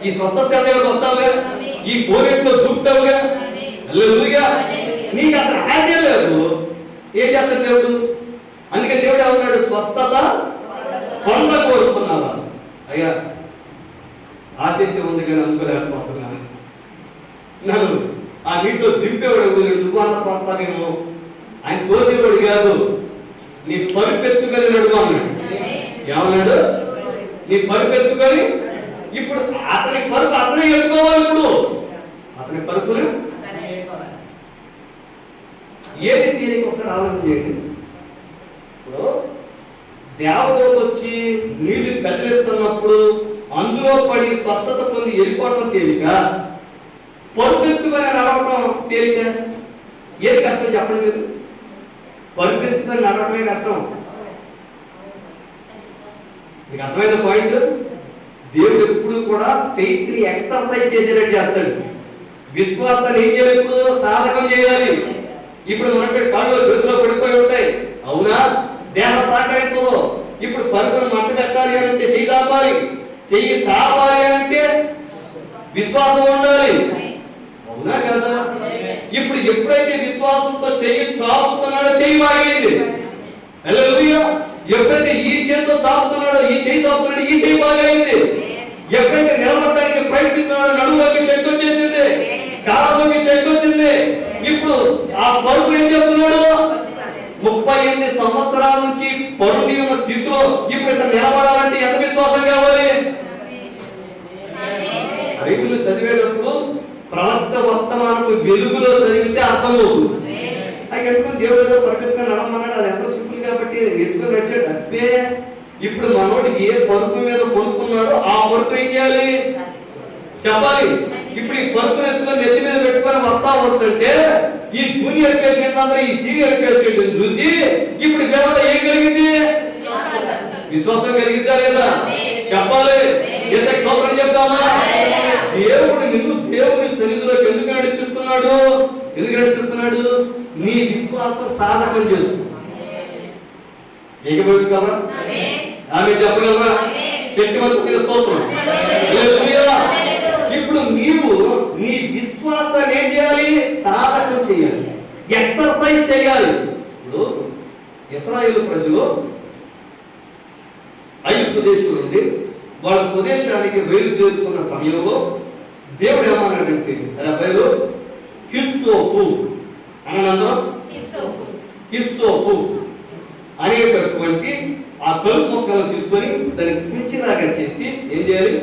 ఈ స్వస్థ సేవ దగ్గరకు వస్తావుగా, ఈ కోనేటిలో దూకుతావుగా. హల్లెలూయా. నీకు అసలు ఆశ లేదు, ఏం చేస్తాడు దేవుడు? అందుకే దేవుడు ఏమన్నాడు? స్వస్థత పొందకోరుతున్నావా? అయ్యా ఆసక్తి ఉంది కానీ అందుకోలేకపోతున్నాను. నన్ను ఆ నీటిలో దింపేవాడు నువ్వు అన్న పొందుతానేమో. ఆయన తోసేవాడు కాదు, నీ పరుపెత్తుకొని నడువు అన్నాడు. ఏమన్నాడు? నీ పరుపెత్తుకొని. ఇప్పుడు అతని పరుపు అతనే ఎత్తుకోవాలి. ఇప్పుడు అతని పరుపులు ఏది తీరిక ఒకసారి ఆలోచన చేయండి. ఇప్పుడు దేవదూత వచ్చి నీళ్లు కదిలిస్తున్నప్పుడు అందులో పడి స్వస్థత పొంది వెళ్ళిపోవడం తేలిక, పరుపెత్తుకొని నడవటం తేలిక. ఏది కష్టం చెప్పండి మీరు? పరుపెత్తుకొని నడవటమే కష్టం. మీకు అర్థమైన పాయింట్? దేవుడు ఎప్పుడు కూడా ఫెయిత్ ని ఎక్సర్సైజ్ చేసేటట్టు చేస్తాడు. విశ్వాసాన్ని ఏం చేయాలి? ఇప్పుడు సాధకం చేయాలి. ఇప్పుడు మనకి కాళ్ళు చేతిలో పడిపోయి ఉంటాయి, అవునా? దేహం సహకరించదు. ఇప్పుడు పరుపును మంట కట్టాలి అంటే చెయ్యి చాపాలి, చెయ్యి చాపాలి అంటే విశ్వాసం ఉండాలి, అవునా కదా? ఇప్పుడు ఎప్పుడైతే విశ్వాసంతో చెయ్యి చాపుతున్నాడో చెయ్యి బాగైంది. హల్లెలూయా. ఎప్పుడైతే ఈ చేతితో చాపుతున్నాడో ఈ చెయ్యి చాపుతున్నాడో ఈ చెయ్యి బాగైంది. ఎప్పుడైతే నిలబడడానికి ప్రయత్నిస్తున్నాడో నడుములోకి శక్తి వచ్చేసింది, కాళ్ళలోకి శక్తి వచ్చింది. ఇప్పుడు ఆ పరుపు ఏం చేస్తున్నాడు? 38 సంవత్సరాల నుంచి పరుని ఉన్న స్థితిలో ఇప్పుడు ఇంత నిలబడాలంటే ఎంత విశ్వాసం కావాలి? బైబిల్ చదివేటప్పుడు ప్రవక్త వర్తమానపు వెలుగులో చదివితే అర్థమవుతుంది. అది ఎట్టుకుని దేవుడు ఏదో పరిగెత్తుకొని నడమన్నాడు, అది ఎంతో సింపుల్ కాబట్టి ఎట్టుకుని నడిచాడు. అబ్బే ఇప్పుడు మనోడు ఏ పరుపు మీద పడుకున్నాడో ఆ పరుపు ఏం చేయాలి? చెప్పాలి. ఇప్పుడు ఈ పరుపుని ఎత్తుకొని నెత్తి మీద పెట్టుకొని వస్తా ఉంటుంటే ఈ జూనియర్ పేషెంట్ అందరూ ఈ సీనియర్ పేషెంట్ చూసి ఇప్పుడు దేవుడు ఏం కలిగింది? విశ్వాసం కలిగిందా లేదా? చెప్పాలి. యేసయ్య స్తోత్రం చెప్తామా? దేవుడు నిన్ను దేవుని సన్నిధిలోకి ఎందుకు నడిపిస్తున్నాడు? ఎందుకు నడిపిస్తున్నాడు? నీ విశ్వాసం సాధకం చేస్తుంది. ఏకీభవించు కదా? ఆమె చెప్పగలరా? శక్తివంతుడికి స్తోత్రం. హల్లెలూయా. ఇప్పుడు నీవు నీ విశ్వాసాన్ని ఏం చేయాలి? సాధకం చేయాలి, ఎక్సర్సైజ్ చేయాలి. ఇప్పుడు ఇశ్రాయేలు ప్రజలు ఐగుప్తు దేశం నుండి వాళ్ళ స్వదేశానికి బయలుదేరుతున్న సమయంలో దేవుడు ఏమన్నాడంటే బైబిల్లో హిస్సోపు అనందరం హిస్సోపు అనేటటువంటి ఆ కలుపు మొక్కలను తీసుకొని దాన్ని కుంచిలాగా చేసి ఏం చేయాలి?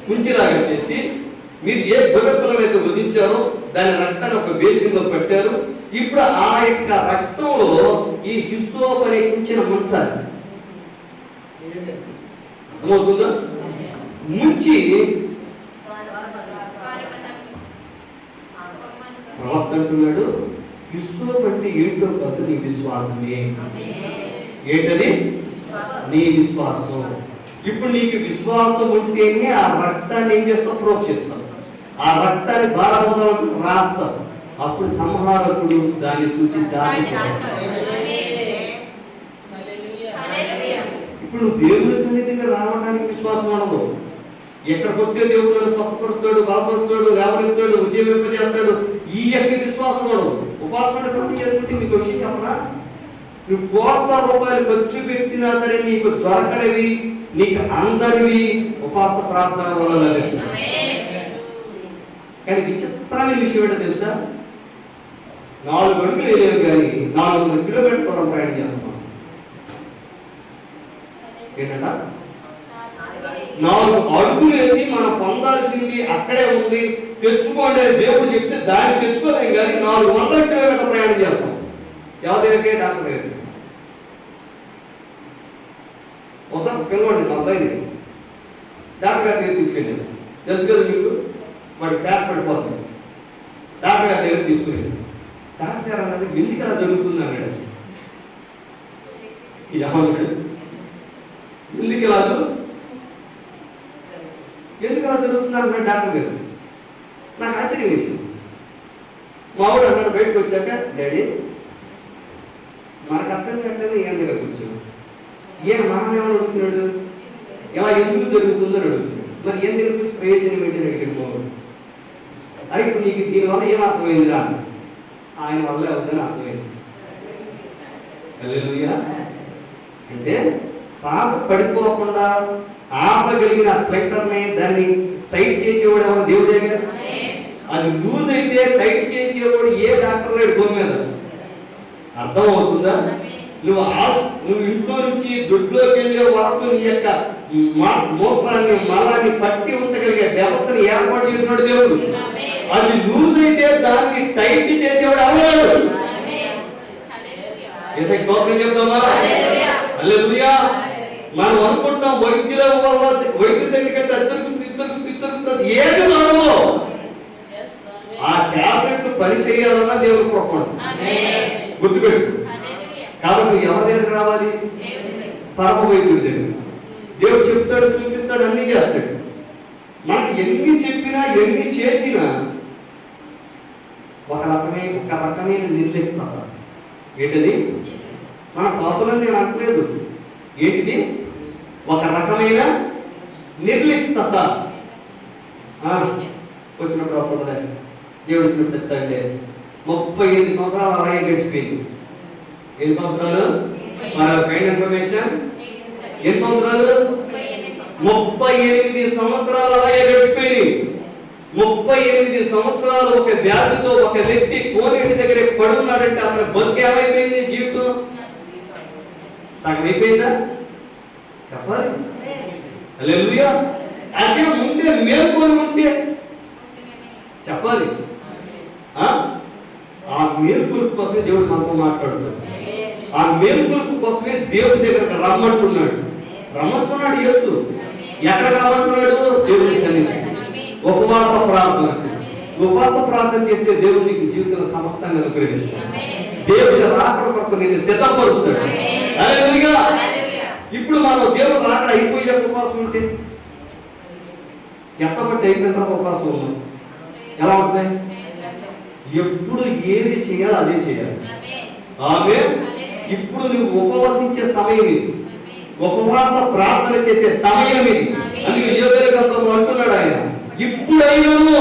కుంచిలాగా చేసి మీరు ఏ గొర్రెపిల్లను అయితే వధించారో దాని రక్తాన్ని ఒక బేసిన్లో పెట్టారు. ఇప్పుడు ఆ యొక్క రక్తంలో ఈ హిస్సోపు అనే కుంచిన ముంచాలి. అర్థమవుతుందా? ముంచి ప్రవక్త అంటున్నాడు, హిస్సోపు అంటే ఏంటో కాదు, నీ విశ్వాసమే. ఏంటది? నీ విశ్వాసం. ఇప్పుడు నీకు విశ్వాసం ఉంటేనే ఆ రక్తాన్ని ఏం చేస్తావు? ప్రోక్షిస్తావు. ఆ రక్తాన్ని బాధపడవలకు రాస్తావు. అప్పుడు సంహారకుడు దాన్ని చూసి ఇప్పుడు నువ్వు దేవుని సన్నిధిగా రావడానికి విశ్వాసం ఉండదు. ఎక్కడికి వస్తే దేవుడు నన్ను స్వస్థపరుస్తాడు, బలపరుస్తాడు, లేవనెత్తాడు, ఉద్యోగింపజేస్తాడు, ఈ యొక్క విశ్వాసం ఉండదు. ఉపాసన క్రమం చేసుకుంటే మీకు విషయం చెప్పరా? నువ్వు కోట్ల రూపాయలు ఖర్చు పెట్టినా సరే నీకు దొరకనివి, నీకు అందరివి ఉపవాస ప్రార్థన వల్ల లభిస్తుంది. కానీ విచిత్రమైన విషయం ఏంటో తెలుసా? 4 అడుగులు వేయలేవు కానీ 400 కిలోమీటర్ల దూరం ప్రయాణం చేస్తున్నాం. ఏంటంట? 4 అడుగులు వేసి మనం పొందాల్సింది అక్కడే ఉంది, తెచ్చుకోండి దేవుడు చెప్తే దాన్ని తెచ్చుకోలేం కానీ 400 కిలోమీటర్ల ప్రయాణం చేస్తాం. ఎవరి దగ్గరికి? డాక్టర్ దగ్గరికి. ఒకసారి పిలవండి మా అబ్బాయిని, డాక్టర్ గారి దగ్గర తీసుకెళ్ళాను. తెలుసు కదా మీకు, వాడి ప్యాస్ పడిపోతుంది. డాక్టర్ గారి దగ్గర తీసుకుని, డాక్టర్ గారు అన్నది ఎందుకు అలా జరుగుతుంది అన్నాడు. ఏమన్నాడు? ఎందుకు ఇలా జరుగుతుంది అన్నాడు డాక్టర్ గారు. నాకు ఆశ్చర్యం వేసింది. మా వాడు అన్నాడు బయటకు వచ్చాక, డాడీ మనకు అర్థం కట్టలేదు ఏం దగ్గర కూర్చోడు, ఏం మనల్ని ఏమని అడుగుతున్నాడు, ఎలా ఎందుకు జరుగుతుందని అడుగుతున్నాడు. మరి ఏం దగ్గర కూర్చొని ప్రయోజనం ఏంటని అడిగాడు మా వాడు. అరే ఇప్పుడు నీకు దీనివల్ల ఏం అర్థమైందిరా? ఆయన వల్ల అవుతుందని అర్థమైంది. హల్లెలూయా. అంటే పాస పడిపోకుండా ఆపగలిగిన స్పెక్టర్ని దాన్ని టైట్ చేసేవాడు ఎవరు? దేవుడే కదా. అది లూజ్ అయితే టైట్ చేసేవాడు ఏ డాక్టర్ లేడు భూమి మీద. అర్థం అవుతుందా? నువ్వు ఇంట్లో నుంచి దొడ్లోకి వెళ్ళే వరకు నీ యొక్క మూత్రాన్ని మలాన్ని పట్టి ఉంచగలిగే వ్యవస్థని ఏర్పాటు చేసినాడు దేవుడు. అది లూజ్ అయితే దాన్ని టైట్ చేసేవాడు ఎవరు? స్తోత్రం చెప్తామా? హల్లెలూయా. మనం అనుకుంటాం వైద్యుల వల్ల, వైద్యుల దగ్గరికి ఇద్దరు ఏది కాదు. ఆ టాబ్లెట్ పని చేయాలన్నా దేవుడు కోరుకోండి, గుర్తుపెట్టు. కాబట్టి ఎవరి దగ్గర రావాలి? పరమ వైద్యుడి దగ్గర. దేవుడు చెప్తాడు, చూపిస్తాడు, అన్ని చేస్తాడు. మనకి ఎన్ని చెప్పినా ఎన్ని చేసినా ఒక రకమైన నిర్లిప్తత. ఏంటిది? మన పాపులని నేను అనట్లేదు. ఏంటిది? ఒక రకమైన నిర్లిప్తత. వచ్చినప్పుడు అవుతుందిలే, దేవుడు వచ్చినప్పుడు ఎత్తండి. 38 సంవత్సరాలు అలాగే గడిచిపోయింది. ఎన్ని సంవత్సరాలు? Kind information. ఎన్ని సంవత్సరాలు? 38 సంవత్సరాలు అలాగే గడిచిపోయింది. 38 సంవత్సరాలు ఒక వ్యాధితో ఒక వ్యక్తి కోనేటి దగ్గర పడున్నాడంటే అతను బతుకు ఏమైపోయింది? జీవితం సగం అయిపోయిందా? చెప్పాలి. హల్లెలూయా. అదే ముందే మేల్కొని ఉంటే చెప్పాలి. ఆ మేల్కొలుపు కోసమే దేవుడు మనతో మాట్లాడుతాడు. ఆ మేల్కొలుపు కోసమే దేవుడి దగ్గరకు రమ్మంటున్నాడు. రమ్మంటున్నాడు యేసు. ఎక్కడ రమ్మంటున్నాడు? దేవుడి సన్నిధి. ఉపవాస ప్రార్థన. ఉపవాస ప్రార్థన చేస్తే దేవుడు నీకు జీవితంలో సమస్తాన్ని అనుగ్రహిస్తాడు. దేవుడి రాకడ కొరకు నిన్ను సిద్ధపరుస్తాడు. హల్లెలూయా. ఇప్పుడు మనం దేవుడు రాకడ అయిపోయే ఉపవాసం ఉంటే ఎంతబట్టి అయిపోయిన తర్వాత ఉపవాసం ఉన్నాం ఎలా ఉంటాయి? ఎప్పుడు ఏది చేయాలో అదే చేయాలి. ఆమేన్. ఇప్పుడు నువ్వు ఉపవసించే సమయం ఇది, ఉపవాస ప్రార్థన చేసే సమయం ఇది. అందుకే యోవేలు గ్రంథంలో అంటున్నాడు ఆయన, ఇప్పుడైనను.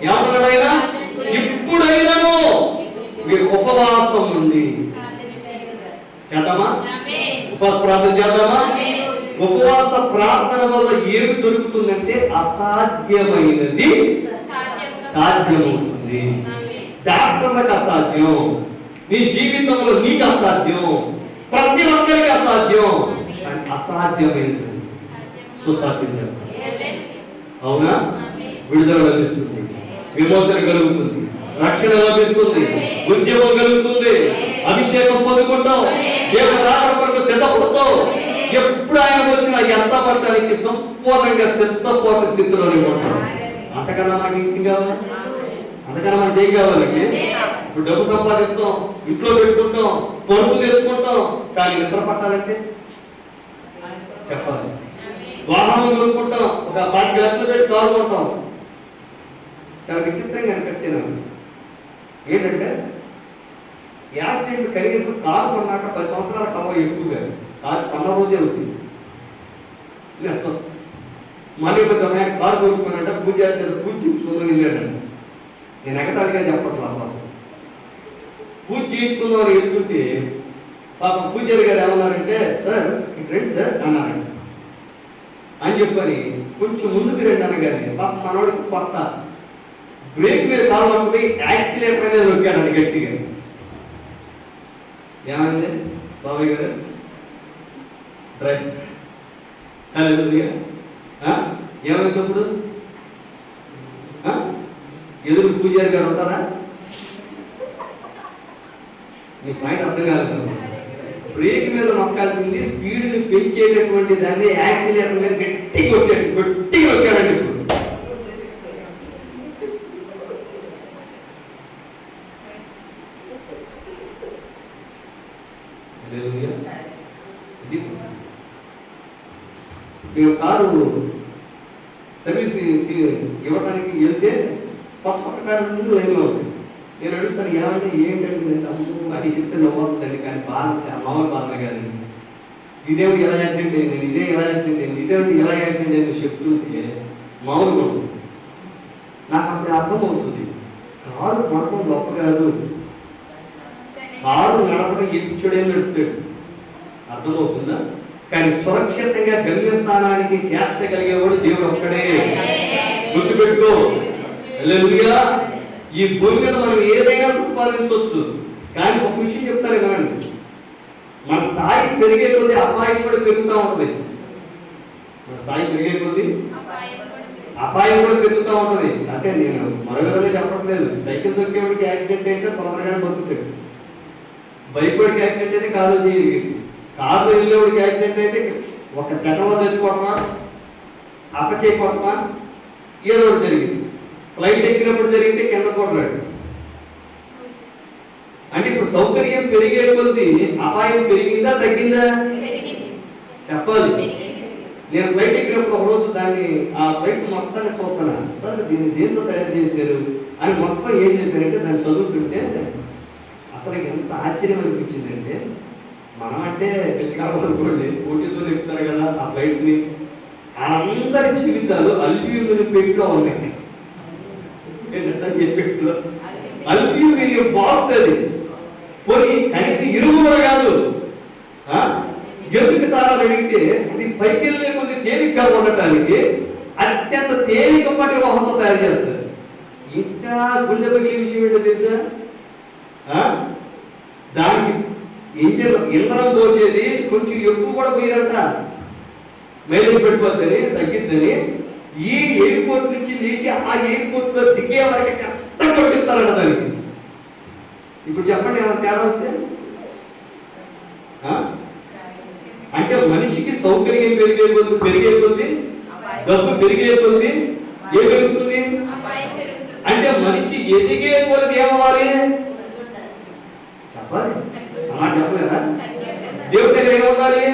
ఏమన్నాడు ఆయన? ఇప్పుడైనను మీరు ఉపవాసం ఉండి చేద్దామా? ఉపవాస ప్రార్థన చేద్దామా? ఉపవాస ప్రార్థన వల్ల ఏమి దొరుకుతుందంటే అసాధ్యమైనది సాధ్యమవుతుంది. డాక్టర్లకు అసాధ్యం, నీ జీవితంలో నీకు అసాధ్యం, ప్రతి ఒక్కరికి అసాధ్యం. కానీ అసాధ్యమైనది సుసాధ్యం చేస్తాం. అవునా? విడుదల లభిస్తుంది, విమోచన కలుగుతుంది, రక్షణ లభిస్తుంది, ఉద్యమం కలుగుతుంది, అభిషేకం పొందుకుంటాం, దేవుని రాకడ కొరకు సిద్ధపడతాం. ఎప్పుడు ఆయన వచ్చినా ఎంత పడటానికి సంపూర్ణంగా సిద్ధపూర్ణ స్థితిలోనే ఉంటాం. అంతకన్నా మనకి ఇంటికి కావాలి? అంతకన్నా మనకి ఏం కావాలండి? ఇప్పుడు డబ్బు సంపాదిస్తాం, ఇంట్లో పెట్టుకుంటాం, పొరుపు తెచ్చుకుంటాం, కానీ నిద్ర పట్టాలంటే చెప్పాలి. వాహనం కొనుక్కుంటాం, ఒక 10 లక్షలు పెట్టి కారు కొంటాం. చాలా విచిత్రంగా అనిపిస్తే నాకు ఏంటంటే యాక్సిడెంట్ కనీసం కారు కొన్నాక 10 సంవత్సరాల కావు ఎక్కువగా కారు కొన్న రోజే అవుతుంది. మళ్ళీ పెద్ద ఆయన కారు కొనుక్కోనంట, పూజ చేయించుకుందాం వెళ్ళాడంట. నేను ఎగతాళిగా చెప్పట్లా, పూజ చేయించుకుందామని వెళ్తుంటే పాపం పూజారి గారు ఏమన్నారంటే, సార్ రండి సార్ అన్నారంట. అని చెప్పని కొంచెం ముందుకు రండి అనగానే పాపం మనవాడికి కొత్త బ్రేక్ మీద కాలు పట్టుకుపోయి యాక్సిలేటర్ అనేది నొక్కాడండి గట్టిగా. ఏమైంది బాబాయ్ గారు? డ్రైవ్ హల్లెలూయా. ఏమైంది అప్పుడు? ఎదురు పూజారి గారు ఉంటారా? మీ పాయింట్ అర్థం కాలేదు. బ్రేక్ మీద నొక్కాల్సింది స్పీడ్ని పెంచేటటువంటి దాన్ని యాక్సిలేటర్ మీద గట్టిగా నొక్కాడండి. ఇప్పుడు మేము కారు సర్వీస్ ఇవ్వడానికి వెళ్తే కొత్త కారు లైన్లో ఉంది. నేను అడుగుతాను, ఏమంటే ఏంటంటే అమ్మ అది చెప్తే నవ్వుతుందండి, కానీ బాధ మామూలు బాధ కాదండి. ఇదేమి ఎలా యాక్సిడెంట్ అయింది, ఇదే ఎలా యాక్సిడెంట్ అయింది, ఇదేమిటి ఎలా యాక్సిడెంట్ అయింది చెప్తుంటే మామూలుగా ఉంటుంది. నాకు అప్పుడు అర్థమవుతుంది, కారు కొనడం గొప్ప కాదు, కారు నడపడం ఇచ్చుడే నడుపుతాడు. అర్థమవుతుందా? కానీ సురక్షితంగా గమ్యస్థానానికి చేర్చగలిగేవాడు దేవుడు ఒక్కడే. గుర్తుపెట్టుకో. హల్లెలూయా. ఈ భూమి మీద మనం ఏదైనా సంపాదించవచ్చు, కానీ ఒక విషయం చెప్తాను కదండి, మన స్థాయి పెరిగే కొద్దీ అపాయం కూడా పెరుగుతూ ఉంటుంది. మన స్థాయి పెరిగే కొద్దీ అపాయం కూడా పెరుగుతూ ఉంటుంది. అంటే నేను మరో విధంగా చెప్పట్లేదు. సైకిల్ దొరికేవాడికి యాక్సిడెంట్ అయితే తొందరగానే బతుకుతాడు, బైక్ వాడికి యాక్సిడెంట్ అయితే కారు చేయగలిగింది, కారు వెళ్ళేవాడికి యాక్సిడెంట్ అయితే ఒక సెకండ్లో చచ్చిపోవటమా, అప్పచేయకపోవటమా, ఏదో ఒకటి జరిగింది. ఫ్లైట్ ఎక్కినప్పుడు జరిగితే కింద పోట్లాడు. అంటే ఇప్పుడు సౌకర్యం పెరిగే కొద్దీ అపాయం పెరిగిందా తగ్గిందా చెప్పాలి. నేను ఫ్లైట్ ఎక్కినప్పుడు ఒక రోజు దాన్ని ఆ ఫ్లైట్ మొత్తాన్ని చూస్తాను, సార్ దీన్ని దేంతో తయారు చేశారు అని మొత్తం ఏం చేశారంటే దాన్ని చదువుతుంటే అసలు ఎంత ఆశ్చర్యం అనిపించిందంటే, మనం అంటే పిచ్చకాలం అనుకోండి, కోటీశ్వరులు ఎక్కుతారు కదా ఆ ఫ్లైట్స్ని, అందరి జీవితాలు అల్యూమినియం పెట్టిలో ఉన్నాయి. పెట్టిలో అల్యూమినియం బాక్స్ అది. పోనీ కనీసం ఇరుగు కూడా కాదు. ఎందుకు సార్ అని అడిగితే అది పైకి వెళ్ళే కొద్ది తేలికగా ఉండటానికి అత్యంత తేలికపాటి వాహనంతో తయారు చేస్తారు. ఇంకా గుండె పగిలే విషయం ఏంటో తెలుసా? దానికి ఇంజన్ ఇంధనం పోసేది కొంచెం ఎక్కువ కూడా పోయారంట, మైలేజ్ పడిపోద్దని తగ్గిద్దని. ఈ ఎయిర్పోర్ట్ నుంచి లేచి ఆ ఎయిర్పోర్ట్ లో దిగే వరకు కరెక్ట్ కొట్టిస్తారంట దానికి. ఇప్పుడు చెప్పండి ఏమైనా తేడా వస్తే? అంటే మనిషికి సౌకర్యం పెరిగే కొద్ది డబ్బు పెరిగే కొద్ది ఏం పెరుగుతుంది? అంటే మనిషి ఎదిగే కొద్ది ఏమవ్వాలి చెప్పాలి. అలా చెప్పలేదా? దేవుడి దగ్గర ఏమవ్వాలి?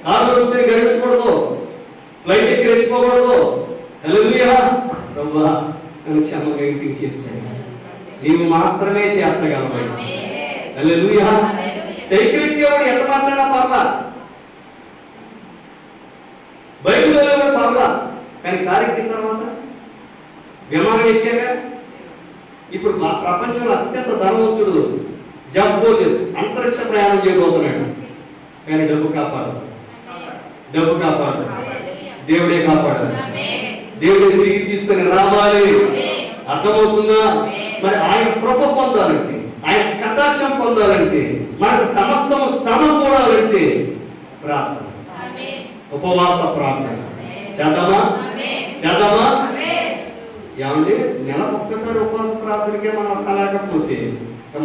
కారులో కూర్చొని గర్వించకూడదు, ఫ్లైట్ ఎక్కి రెచ్చిపోకూడదు. హల్లెలూయా. ప్రభువా నన్ను క్షేమంగా ఇంటికి చేర్చాను, నీవు మాత్రమే చేర్చగలవు. హల్లెలూయా. సైకిల్ ఎక్కేవాడు ఎట్లా మాట్లాడినా పర్లా, బైకులో వెళ్ళేవాడు పర్లా, కానీ కారు ఎక్కిన తర్వాత విమానం ఎక్కాక ఇప్పుడు ప్రపంచంలో అత్యంత ధనవంతుడు జెఫ్ బెజోస్ అంతరిక్ష ప్రయాణం చేయబోతున్నాడు. కానీ డబ్బు కాపాడు, డబ్బు కాపాడు, దేవుడే కాపాడు. దేవుడే తిరిగి తీసుకొని రావాలి. అర్థమవుతుందా? మరి ఆయన కృప పొందాలంటే, ఆయన కటాక్షం పొందాలంటే, మనకు సమస్తము సమకూడాలంటే ప్రార్థన, ఉపవాస ప్రార్థన చేద్దామా? చేద్దామా? ఏమండి నెలకు ఒక్కసారి ఉపవాస ప్రార్థనకే మనం అక్కలేకపోతే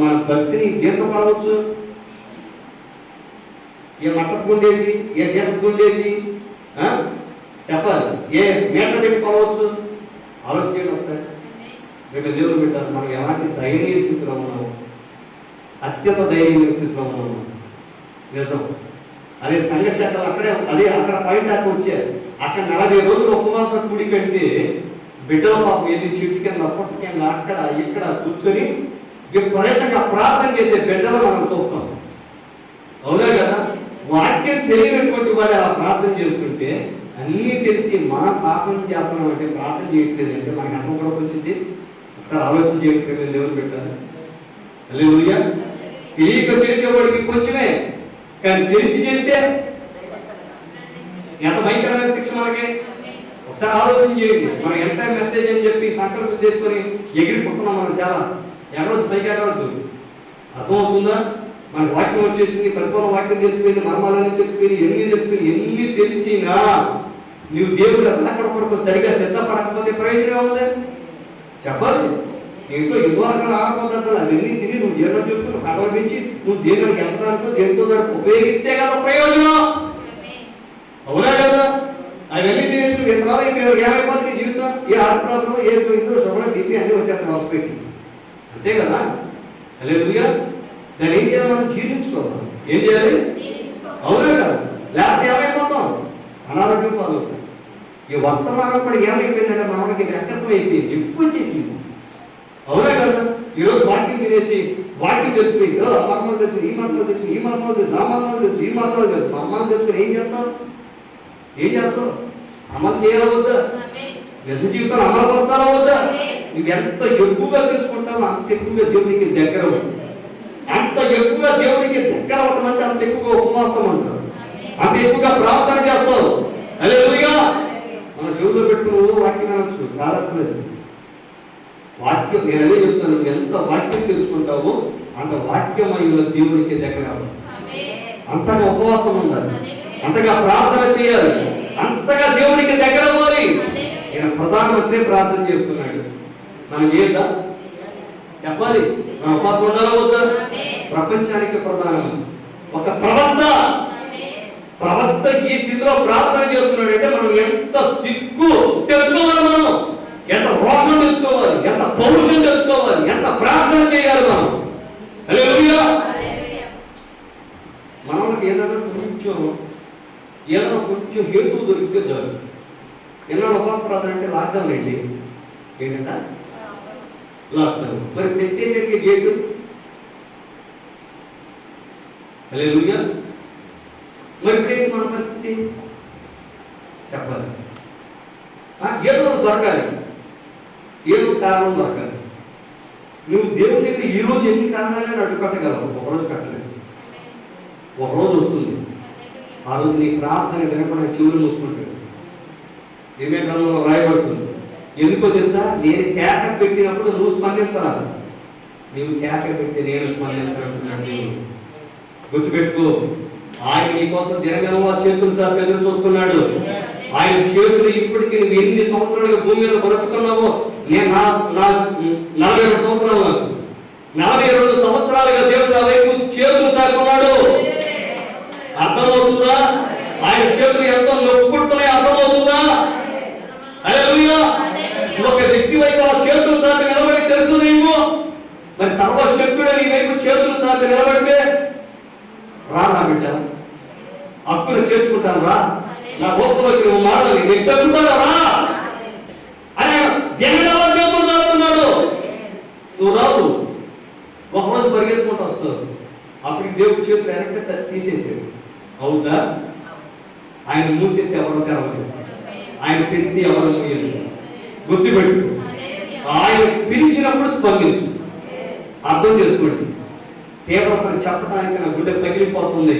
మన భక్తిని దేంతో కావచ్చు? ఏ మట్టపు గుండేసి, ఏ శేషపు గుండేసి చెప్పాలి, ఏ మీటర్ పెట్టుకోవచ్చు? ఆలోచించండి ఒకసారి. రేపు దేవుడు పెట్టారు, మనం ఎలాంటి దయనీయ స్థితిలో ఉన్నాము, అత్యంత దయనీయ స్థితిలో ఉన్నాము. నిజం. అదే సంఘశాఖలు అక్కడ పాయింట్ దాకా వచ్చారు. అక్కడ 40 రోజులు ఉపవాస కూడి కంటే బిడ్డల పాపం వెళ్ళి షిఫ్ట్ కింద పొట్టు కింద అక్కడ ఇక్కడ కూర్చొని విపరీతంగా ప్రార్థన చేసే బిడ్డలు మనం చూస్తాం. అవునా కదా? వాక్యం తెలియనటువంటి వాడు అలా ప్రార్థన చేసుకుంటే, అన్నీ తెలిసి మనం పాపం చేస్తున్నామంటే ప్రార్థన చేయట్లేదు అంటే మనకి ఎంత కూడా వచ్చింది. ఒకసారి ఆలోచన చేయట్లేదు, దేవుని పెట్టాలి. హల్లెలూయా. తెలియక చేసేవాడికి కొంచెమే, కానీ తెలిసి చేస్తే ఎంత భయంకరమైన శిక్ష మనకి. ఒకసారి ఆలోచన చేయండి. మనం ఎంత మెసేజ్ అని చెప్పి సంకల్పం చేసుకొని ఎగిరిపోతున్నాం మనం. చాలా ఎగరవద్దు, పైకి ఎగరవద్దు. అర్థమవుతుందా? మన వాక్యం వచ్చేసింది, పరిపూర్ణ వాక్యం తెలిసిపోయింది, మర్మాలన్నీ తెలిసిపోయింది, ఎన్ని తెలిసినా నువ్వు దేవుడు అక్కడ కొరకు సరిగా సిద్ధపడకపోతే ప్రయోజనం ఉంది చెప్పాలి. ఇంట్లో ఎన్నో రకాల ఆహార పదార్థాలు అవన్నీ తిని నువ్వు జీర్ణం చేసుకుని కడలు పెంచి నువ్వు దేవుడికి ఎంతడానికి దేనితో దానికి ఉపయోగిస్తే కదా ప్రయోజనం. అవునా కదా? అవన్నీ తినేసి విత్తనాలు ఏమైపోతుంది జీవితం. ఏ హార్ట్ ప్రాబ్లం, ఏ ఇందులో షుగర్, బీపీ అన్నీ వచ్చేస్తాయి హాస్పిటల్. అంతే కదా? హల్లెలూయా. దాన్ని ఏం చేయాలి? మనం జీర్ణించుకోవాలి. ఏం చేయాలి? అవునా కదా? లేకపోతే ఏమైపోతాం? అనారోగ్యం పాలవుతాం. ఈ వర్తమానం కూడా ఏమైపోయిందంటే మనకి వ్యక్తం అయిపోయింది, ఎక్కువ వచ్చేసింది. అవునా కదా? ఈరోజు వాక్యం తినేసి వాక్యం తెలిసిపోయింది, మర్మాలు తెలిసి, ఈ మర్మాలు తెలిసి, ఈ మర్మాలు తెలుసు, ఆ మర్మాలు తెలుసు, ఈ మర్మాలు తెలుసు. మర్మాలు తెలుసుకుని ఏం చేస్తావు? అమలు చేయాలా వద్దా? నిజ జీవితాలు అమలు పరచాలా వద్దా? నువ్వు ఎంత ఎక్కువగా తెలుసుకుంటావో అంత ఎక్కువగా దేవునికి దగ్గర అవుతుంది. అంత ఎక్కువగా దేవునికి దగ్గర అవడం అంటే అంత ఎక్కువగా ఉపవాసం అంటారు, అంత ఎక్కువగా ప్రార్థన చేస్తావు. హల్లెలూయా. మన చెవుల్లో పెట్టుకుని వాక్యం అనొచ్చు, ప్రార్థన వాక్యం. నేను అదే చెప్తాను, ఎంత వాక్యం తెలుసుకుంటావో అంత వాక్యమయుల దేవునికి దగ్గర అవ్వాలి. అంతగా ఉపవాసం ఉండాలి, అంతగా ప్రార్థన చేయాలి, అంతగా దేవునికి దగ్గర అవ్వాలి. నేను ప్రధానమంత్రి ప్రార్థన చేస్తున్నాడు, మనం చేద్దా చెప్పాలి. మన ఉపవాసం ఉండాలా వద్దా? ప్రపంచానికి ప్రధానమంత్రి ఒక ప్రవక్త ఈ స్థితిలో ప్రార్థన చేస్తున్నాడు అంటే మనం ఎంత సిగ్గు తెలుసుకోవాలి, మనం ఎంత రోషం తెలుసుకోవాలి, ఎంత పౌరుషం తెలుసుకోవాలి, ఎంత ప్రార్థన చేయాలి మనం. హల్లెలూయా. మనకి ఏదైనా కొంచెం హేతువు దొరికితే చాలు. ఎన్నో ఉపవాస ప్రార్థన అంటే లాక్డౌన్ అండి. ఏంటంట లాక్డౌన్. మరి తెచ్చేసేటికి గేటు. హల్లెలూయా. మరి ఇప్పుడేంటి మన పరిస్థితి చెప్పాలి. ఏదో దొరకాలి, ఏదో కారణం దొరకాలి. నువ్వు దేవుని దగ్గర ఈరోజు ఎన్ని కారణాలను అడ్డుకట్టగలవు? ఒకరోజు కట్టలేదు. ఒకరోజు వస్తుంది, ఆ రోజు నీ ప్రార్థన వినపడిన చెవులు మూసుకుంటాడు. ఏమే గ్రంథంలో రాయబడుతుంది. ఎందుకో తెలుసా? నేను కేక పెట్టినప్పుడు నువ్వు స్పందించరాదు, నీవు కేక పెడితే నేను స్పందించాలంటున్నాను. గుర్తుపెట్టుకో, ఆయన నీ కోసం దినగలవా చేతులు చాపి ఎదురు చూస్తున్నాడు. ఆయన చేతులు ఇప్పటికీ నువ్వు ఎన్ని సంవత్సరాలుగా భూమి మీద బ్రతుకున్నావో, నేను 42 సంవత్సరాలు 42 సంవత్సరాలుగా దేవుడు నా వైపు చేతులు చాపుకున్నాడు. అర్థమవుతుందా? ఆయన చేతులు ఎంతో నొప్పుడుతున్నాయి. అర్థమవుతుందా? హల్లెలూయా. ఒక వ్యక్తి వైపు ఆ చేతులు చాపి నిలబడి తెలుసు నీవు. మరి సర్వశక్తుడు నీ వైపు చేతులు చాపి నిలబడితే రా బిడ్డ, హక్కును చేర్చుకుంటాను రా, నా గోపులోకి నువ్వు మారాలి, నేను చెప్తాను రా అని ఎన్నడవ చేతులు చాపుతున్నాడు. నువ్వు రావు, ఒకరోజు పరిగెత్తుకుంటూ వస్తావు. అప్పటికి దేవుడి చేతులు వెనక్కి తీసేసాడు. అవుతా? ఆయన మూసేస్తే ఎవరో తెరవలేదు, ఆయన తెరిస్తే ఎవరో మూయలేదు. గుర్తుపెట్టు, ఆయన పిలిచినప్పుడు స్పందించు. అర్థం చేసుకోండి. తీవ్రతను చెప్పడానికి నా గుండె పగిలిపోతుంది.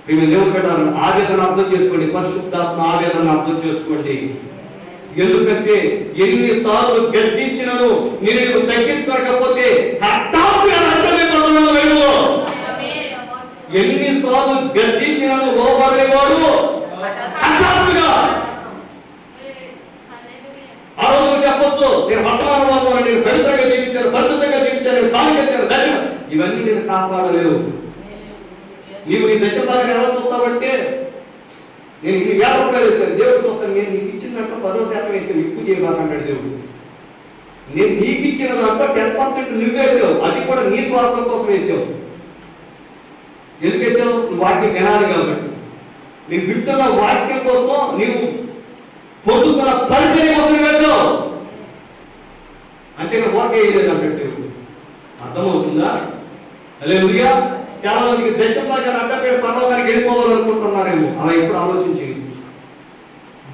మేము దేవుడు పెట్టాలి. ఆవేదన అర్థం చేసుకోండి, పరిశుద్ధాత్మ ఆవేదన అర్థం చేసుకోండి. ఎందుకంటే ఎన్నిసార్లు గద్దించినను నేను తగ్గించుకోకపోతే ఎన్నిసార్లు గద్దించినను లోపడేవాడు హఠాత్తుగా. ఆ రోజు చెప్పొచ్చు, నేను వర్తమానంలో నేను పవిత్రంగా జీవించాను, పరిశుద్ధంగా జీవించాను, నేను కాలించాను, దర్శనం ఇవన్నీ నేను కాపాడలేవు. నీవు నీ దశభాగాన్ని ఎలా చూస్తావంటే, నేను ఇన్ని వేల రూపాయలు వేసాను, దేవుడు చూస్తాను, నేను నీకు ఇచ్చిన దాంట్లో 10% వేసాను, ఎక్కువ చేయబాకంటాడు దేవుడు. నేను నీకు ఇచ్చిన దాంట్లో 10% నువ్వు వేసావు, అది కూడా నీ స్వార్థం కోసం వేసావు. ఎందుకు వేసావు? నువ్వు వాక్యం వినాలి కాబట్టి. నీవు వింటున్న వాక్యం కోసం, నీవు పొందుతున్న పరిచయం కోసం వేసావు. అంతేగా వాక్యం వేయలేదు అంటాడు దేవుడు. అర్థమవుతుందా? హల్లెలూయా. చాలా మందికి దశభాగాన్ని అడ్డపేట పర్లోకానికి వెళ్ళిపోవాలనుకుంటున్నారేమో. అలా ఎప్పుడు ఆలోచించి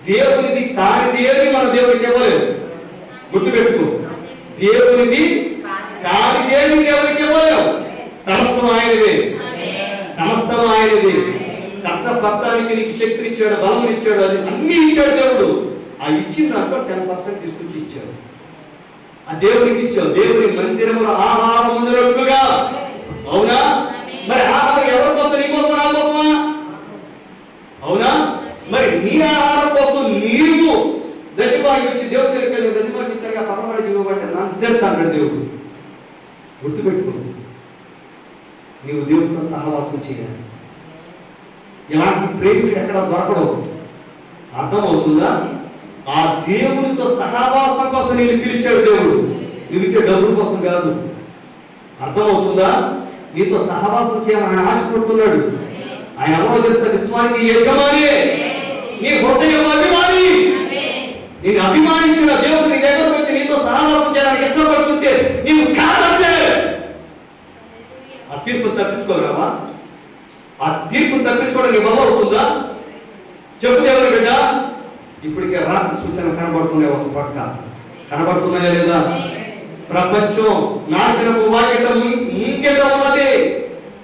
దేవునిది కానిది ఏది మన దేవుడికి ఇవ్వలేదు. గుర్తుపెట్టుకో, దేవునిది కానిది ఏది దేవుడికి ఇవ్వలేవు. సమస్తం ఆయనదే, సమస్తం ఆయనది. కష్టపడటానికి నీకు శక్తిని ఇచ్చాడు, బలం ఇచ్చాడు, అది అన్ని ఇచ్చాడు దేవుడు. ఆ ఇచ్చిన దాంట్లో 10% తీసుకొచ్చి ఇచ్చాడు. ఆ దేవుడికి ఇచ్చావు. దేవుని మందిరములో ఆహారం ఉన్నట్లుగా. అవునా? మరి ఆహారం ఎవరి కోసం? నీ కోసం, నా కోసమా? అవునా? మరి నీ ఆహారం కోసం నీవు దశభాగం ఇచ్చి దేవుడి దగ్గరికి వెళ్ళి దశభాగం ఇచ్చాక 16 ఇవ్వబట్టే నాకు సెన్స్ అంటాడు దేవుడు. గుర్తుపెట్టుకో, నీవు దేవుడితో సహవాసం చేయాలి. ఇలాంటి ప్రేమికుడు ఎక్కడ దొరకడవు. అర్థమవుతుందా? ఆ దేవునితో సహవాసం కోసం నేను పిలిచాడు దేవుడు, నువ్వు ఇచ్చే డబ్బుల కోసం కాదు. అర్థమవుతుందా? నీతో సహవాసం చేయాలని ఆయన ఆశపడుతున్నాడు. ఆయన ఎవరో తెలుసా? విశ్వానికి యజమాని, నీ హృదయం అభిమాని. నేను అభిమానించిన దేవుడు నీ దగ్గరకు వచ్చి నీతో సహవాసం చేయడానికి ఇష్టపడుతుంటే నీవు కాదంటే ఆ తీర్పును తప్పించుకోగలవా? ఆ తీర్పును తప్పించుకోవడం నీ వల్ల అవుతుందా? చెప్పు దేవుడు బిడ్డ. ఇప్పటికే రాత్రి సూచన కనబడుతున్నాయి, ఒక పక్క కనబడుతున్నాయా లేదా? ప్రపంచం నాశనపు వాకిట ముంగిట ఉన్నది,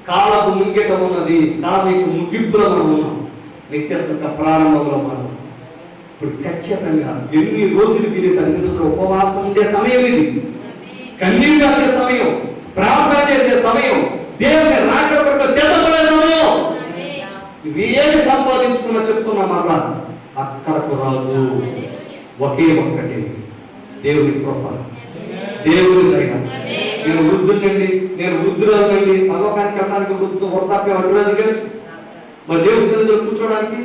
కాలపు ముంగిట ఉన్నది, కాలపు ముగింపులో మనం ఉన్నాం, నిత్యత్వ ప్రారంభంలో మనం. ఇప్పుడు ఖచ్చితంగా ఎన్ని రోజులు వీరి అన్ని రోజులు ఉపవాసం ఉండే సమయం ఇది, కన్నీరు కాచే సమయం, ప్రార్థన చేసే సమయం, దేవుని రాకడ కొరకు సిద్ధపడే సమయం. ఏమి సంపాదించుకున్నా చెప్తున్నా మళ్ళా అక్కడకు రాదు. ఒకే ఒక్కటి, దేవుని కృప, దేవుని దయ. నేను వృద్ధులండి, నేను వృద్ధురాలండి, పదోకానికి వెళ్ళడానికి వృద్ధాప్యం అడ్డురాదు కానీ మరి దేవుని సన్నిధిలో కూర్చోడానికి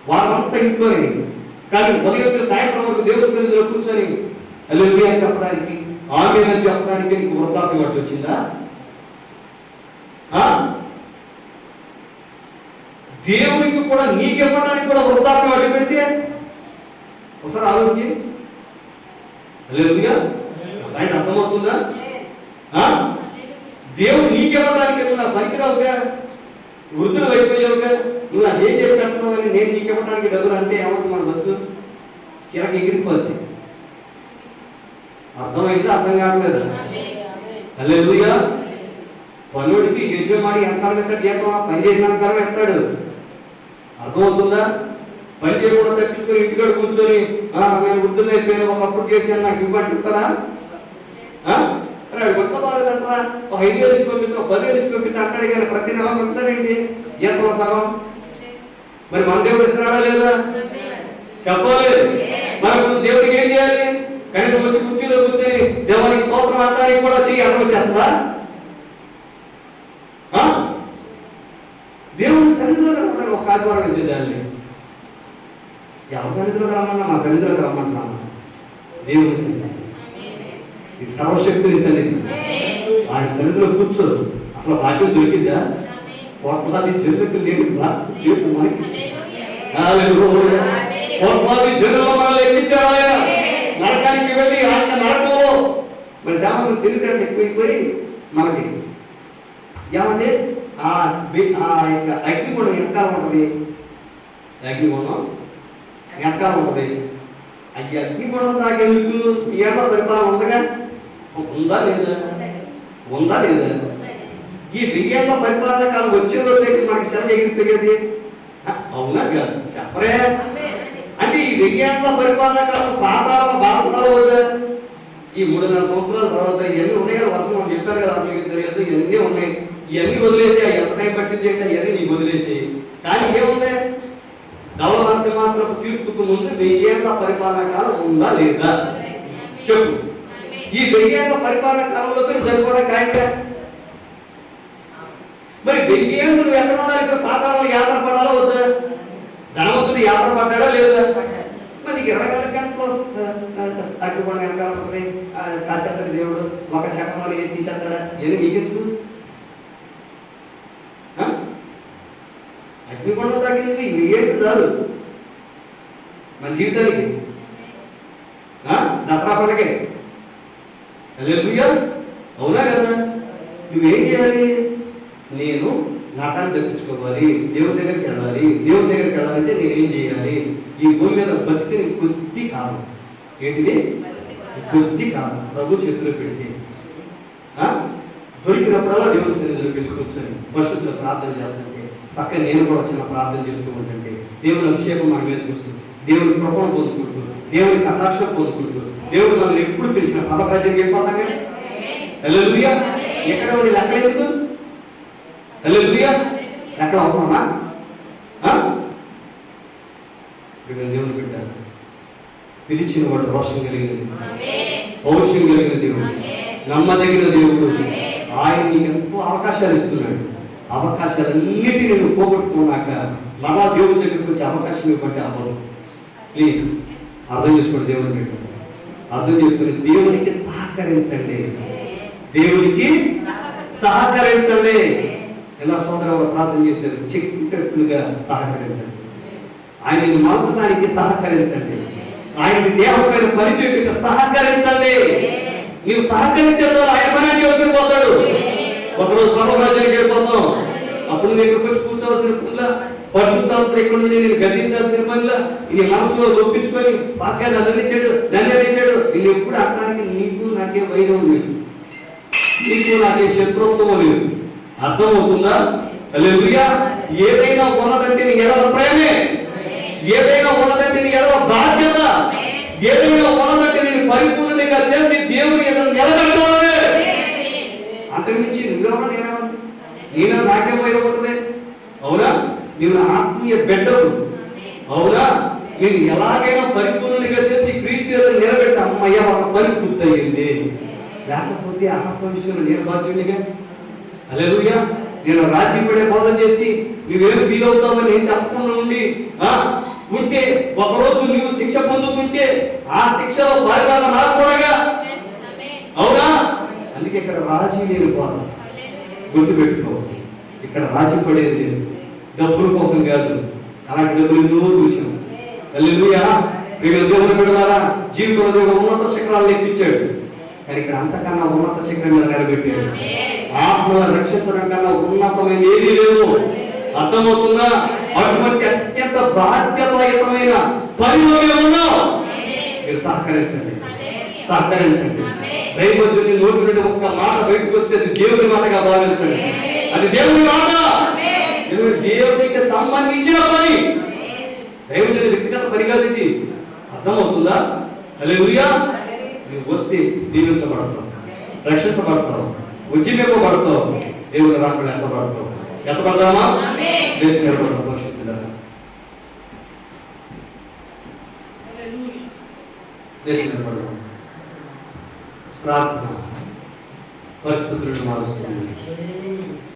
వాళ్ళంతా ఇంట్లోనే. కానీ ఉదయం సాయంత్రం వరకు దేవుని సన్నిధిలో కూర్చొని హల్లెలూయా అని చెప్పడానికి, ఆమేన్ అని చెప్పడానికి నీకు వృద్ధాప్యం అడ్డు వచ్చిందా? దేవునికి కూడా నీకివ్వడానికి కూడా వృద్ధాప్యం అడ్డు పెడితే ఒకసారి ఆలోచించి. హల్లెలూయా. ఆయన అర్థమవుతుందా? దేవుడు నీకివ్వడానికి ఏమన్నా పనికిరావుగా, వృద్ధులు అయిపోయావుగా, నువ్వు అది ఏం చేసి పెడుతున్నావు అని నేను నీకివ్వడానికి డబ్బులు అంటే ఏమవుతుంది? మన బతుకు చిరక ఎగిరిపోద్ది. అర్థమైందా? అర్థం కావట్లేదు. హల్లెలూయా. పనుడికి యజమాని ఎంతకాలం ఎత్తాడు జీతం? పని చేసినంతకాలం ఎత్తాడు. అర్థమవుతుందా? పని చేయకుండా తప్పించుకొని ఇంటికాడ కూర్చొని నేను వృద్ధులు అయిపోయాను, ఒకప్పుడు చేసాను, నాకు ఇవ్వండి ఇస్తారా? గుట్ట బాగాలేదంటారా? ఒక 5 వేలు ఇచ్చి పంపించు, 10 వేలు ఇచ్చి పంపించి అక్కడికి ప్రతి నెల పంపుతానండి జీతంలో సగం. మరి మన దేవుడు ఇస్తున్నాడా లేదా? చెప్పాలి. మనకు దేవుడికి ఏం చేయాలి? కనీసం వచ్చి కుర్చీలో కూర్చొని దేవునికి స్తోత్రం అంటానికి కూడా చెయ్యి అర్థమొచ్చేస్తుందా? దేవుని సన్నిధిలో కలపడానికి ఒక ఆదివారం ఎంత చేయాలి? ఎవరి సన్నిధిలోకి రమ్మన్నా? మా సన్నిధిలోకి రమ్మన్నా. దేవుని సన్నిధి ఇది సర్వశక్తుని సన్నిధి. ఆయన సన్నిధిలో కూర్చోదు. అసలు భాగ్యం దొరికిందా? కోట్లాది జనులకు లేకుండా మనకి కోట్లాది జనుల్లో మనల్ని ఎక్కించాడు ఆయన. నరకానికి వెళ్ళి ఆయన నరకంలో మరి చాలా తెలివితేటలు ఎక్కువైపోయి మనకి ఏమంటే ఆ యొక్క అగ్నిగుణం ఎంతకాలం ఉంటుంది? అగ్నిగుణం ఎంతకాలం ఉంటుంది? అవి అగ్నిగుణం తాగేందుకు ఏళ్ళ పరిపాలన ఉందగా, ఉందా లేదా? ఉందా లేదా? ఈ 1000 ఏళ్ళ పరిపాలన కాలం వచ్చే రోజు మనకి సెలవు ఎగిరిపోయేది అవునా కాదు? చెప్పరే. అంటే ఈ 1000 ఏళ్ళ పరిపాలన కాలం పాతాళ బాధతారు వద్దా? ఈ 3.5 సంవత్సరాల తర్వాత ఇవన్నీ ఉన్నాయి కదా, వసనం అని చెప్పారు కదా, మీకు తెలియదు, ఇవన్నీ ఉన్నాయి. ఇవన్నీ వదిలేసి ఎంత టైం పట్టింది అంటే ఇవన్నీ నీకు వదిలేసి. కానీ ఏముంది? ధవళ నరసింహాసనపు తీర్పుకు ముందు 1000 ఏళ్ళ పరిపాలన కాలం ఉందా లేదా? చెప్పు. ఈ 1000 ఏళ్ళ పరిపాలన కాలంలో మీరు చనిపోవడం ఖాయంగా. మరి 1000 ఏళ్ళు నువ్వు ఎక్కడ ఉండాలి? ఇప్పుడు పాతాళంలో యాత్ర పడాలా వద్దా? ధనవంతుడు యాత్ర పడ్డాడా లేదా? మరి నీకు 24 గంటలు అగ్గిపోవడం వెనకాల ఉంటుంది, కాచేస్తాడు దేవుడు, ఒక శాఖంలో వేసి తీసేస్తాడా? ఏది నీకెందుకు? అగ్నిగుండం తగ్గింది 1000 ఏళ్ళు చాలు మన జీవితానికి. దసరా పండుగ హల్లెలూయా. అవునా కదా? నువ్వేం చేయాలి? నేను నాటాన్ని తప్పించుకోవాలి, దేవుని దగ్గరికి వెళ్ళాలి. దేవుని దగ్గరికి వెళ్ళాలంటే నేనేం చేయాలి? ఈ భూమి మీద బతికిన కొద్ది కాలం. ఏంటిది? కొద్ది కాలం ప్రభు చేతిలో పెడితే దొరికినప్పుడల్లా దేవుని సన్నిధిలోకి వెళ్ళి కూర్చొని పరిశుద్ధులు ప్రార్థన చేస్తుంటే చక్కగా నేను కూడా చిన్న ప్రార్థన చేస్తూ ఉంటుంటే దేవుని అభిషేకం మన మీద చూస్తుంది, దేవుని కృపను పొందుకుంటూ, దేవుని కటాక్షం పొందుకుంటూ, దేవుడు మనం ఎప్పుడు పిలిచిన పద ప్రజలకు వెళ్ళిపోతాం కదా. హల్లెలూయా. ఎక్కడ ఉండి లెక్క ఎందుకు? హల్లెలూయా. లెక్కలు అవసరమా? దేవుని బిడ్డ పిలిచిన వాడు రోషం కలిగిన దేవుడు, పౌరుషం కలిగిన దేవుడు, నమ్మదగిన దేవుడు. ఆయన నీకు ఎంతో అవకాశాలు ఇస్తున్నాడు. అవకాశాలన్నిటినీ నేను పోగొట్టుకున్నాక మళ్ళా దేవుని దగ్గరికి వచ్చే అవకాశం ఇవ్వండి అవ్వదు. ప్లీజ్ అర్థం చేసుకోండి. దేవుని బిడ్డ అర్థం చేసుకుని దేవునికి సహకరించండి, దేవునికి సహకరించండి. ఎలా సోదరు ప్రార్థన చేశారు, చెక్కుటట్లుగా సహకరించండి. ఆయనని మలచడానికి సహకరించండి, ఆయనకి దేవమైన పరిచయం సహకరించండి. నీవు సహకరిస్తే ఆయన పని చేసుకుని పోతాడు. ఒకరోజు పర్వరాజ్యానికి వెళ్ళిపోతాం, అప్పుడు నేను ఇక్కడికి వచ్చి కూర్చోవలసిన పనిలా, పరిశుద్ధాత్ముడు ఇక్కడ నుండి నేను గర్వించాల్సిన పనిలా, నీ మనసులో ఒప్పించుకొని పాస్గా నన్ను ఇచ్చాడు, నన్ను ఇచ్చాడు. నేను ఎప్పుడు అర్థానికి నీకు నాకే వైరం లేదు, నీకు నాకే శత్రుత్వం లేదు. అర్థమవుతుందా? హల్లెలూయా. ఏదైనా ఉన్నదంటే నీ ఎడల ప్రేమే, ఏదైనా ఉన్నదంటే నీ ఎడల బాధ్యత, ఏదైనా ఉన్నదంటే నేను పరిపూర్ణంగా చేసి దేవుని ఎదురు నిలబెట్టాలి. అంతకుమించి నువ్వెవరు నేనా నాకేం వైరం ఉంటుంది? అవునా? నేను ఆత్మీయ బిడ్డలు. అవునా? నేను ఎలాగైనా పరిపూర్ణంగా చేసి క్రీస్తు ఎదురు నిలబెట్టి అమ్మయ్య ఒక పని పూర్తయింది. లేకపోతే ఆత్మ విషయంలో నేను బాధ్యునిగా. హల్లెలూయా. నేను రాజీ పడే బోధ చేసి నువ్వేం ఫీల్ అవుతావని నేను చెప్పకుండా ఉంటే ఒకరోజు నువ్వు శిక్ష పొందుతుంటే ఆ శిక్షలో పాల్గొన రాకూడగా. అవునా? అందుకే ఇక్కడ రాజీ లేని బోధ గుర్తుపెట్టుకో. ఇక్కడ రాజీ పడేది లేదు, డబ్బుల కోసం కాదు. అలాంటి డబ్బులు ఎన్నో చూసాం. హల్లెలూయా. దేవుని బిడ్డలారా, జీవితంలో దేవుడు ఉన్నత శిఖరాలు ఎక్కించాడు, కానీ ఇక్కడ అంతకన్నా ఉన్నత శిఖరం మీద నిలబెట్టాడు. ఆత్మను రక్షించడం కన్నా ఉన్నతమైన ఏదీ లేదు. అర్థమవుతుందా? అటువంటి అత్యంత బాధ్యతాయుతమైన పనిలో ఉన్నావు. మీరు సహకరించండి, సహకరించండి. దైవజనుని నోటి నుండి ఒక్క మాట బయటకు వస్తే అది దేవుని మాటగా భావించండి. అది దేవుని మాట, దేవునికి సంబంధించిన పని, దైవజనుని వ్యక్తిగత పని కాదు ఇది. అర్థమవుతుందా? హల్లెలూయా. నువ్వు వస్తే దీవించబడతావు, రక్షించబడతావు, ఉజ్జీవింపబడతావు, దేవుని రాకడ ఎంతబడతావు. ఎంతపడదామా? లేచి నిలబడతాం. పరిశుద్ధుడా లేచి నిలబడదాం. ప్రార్థన పరిస్థితులను మారుస్తుంది.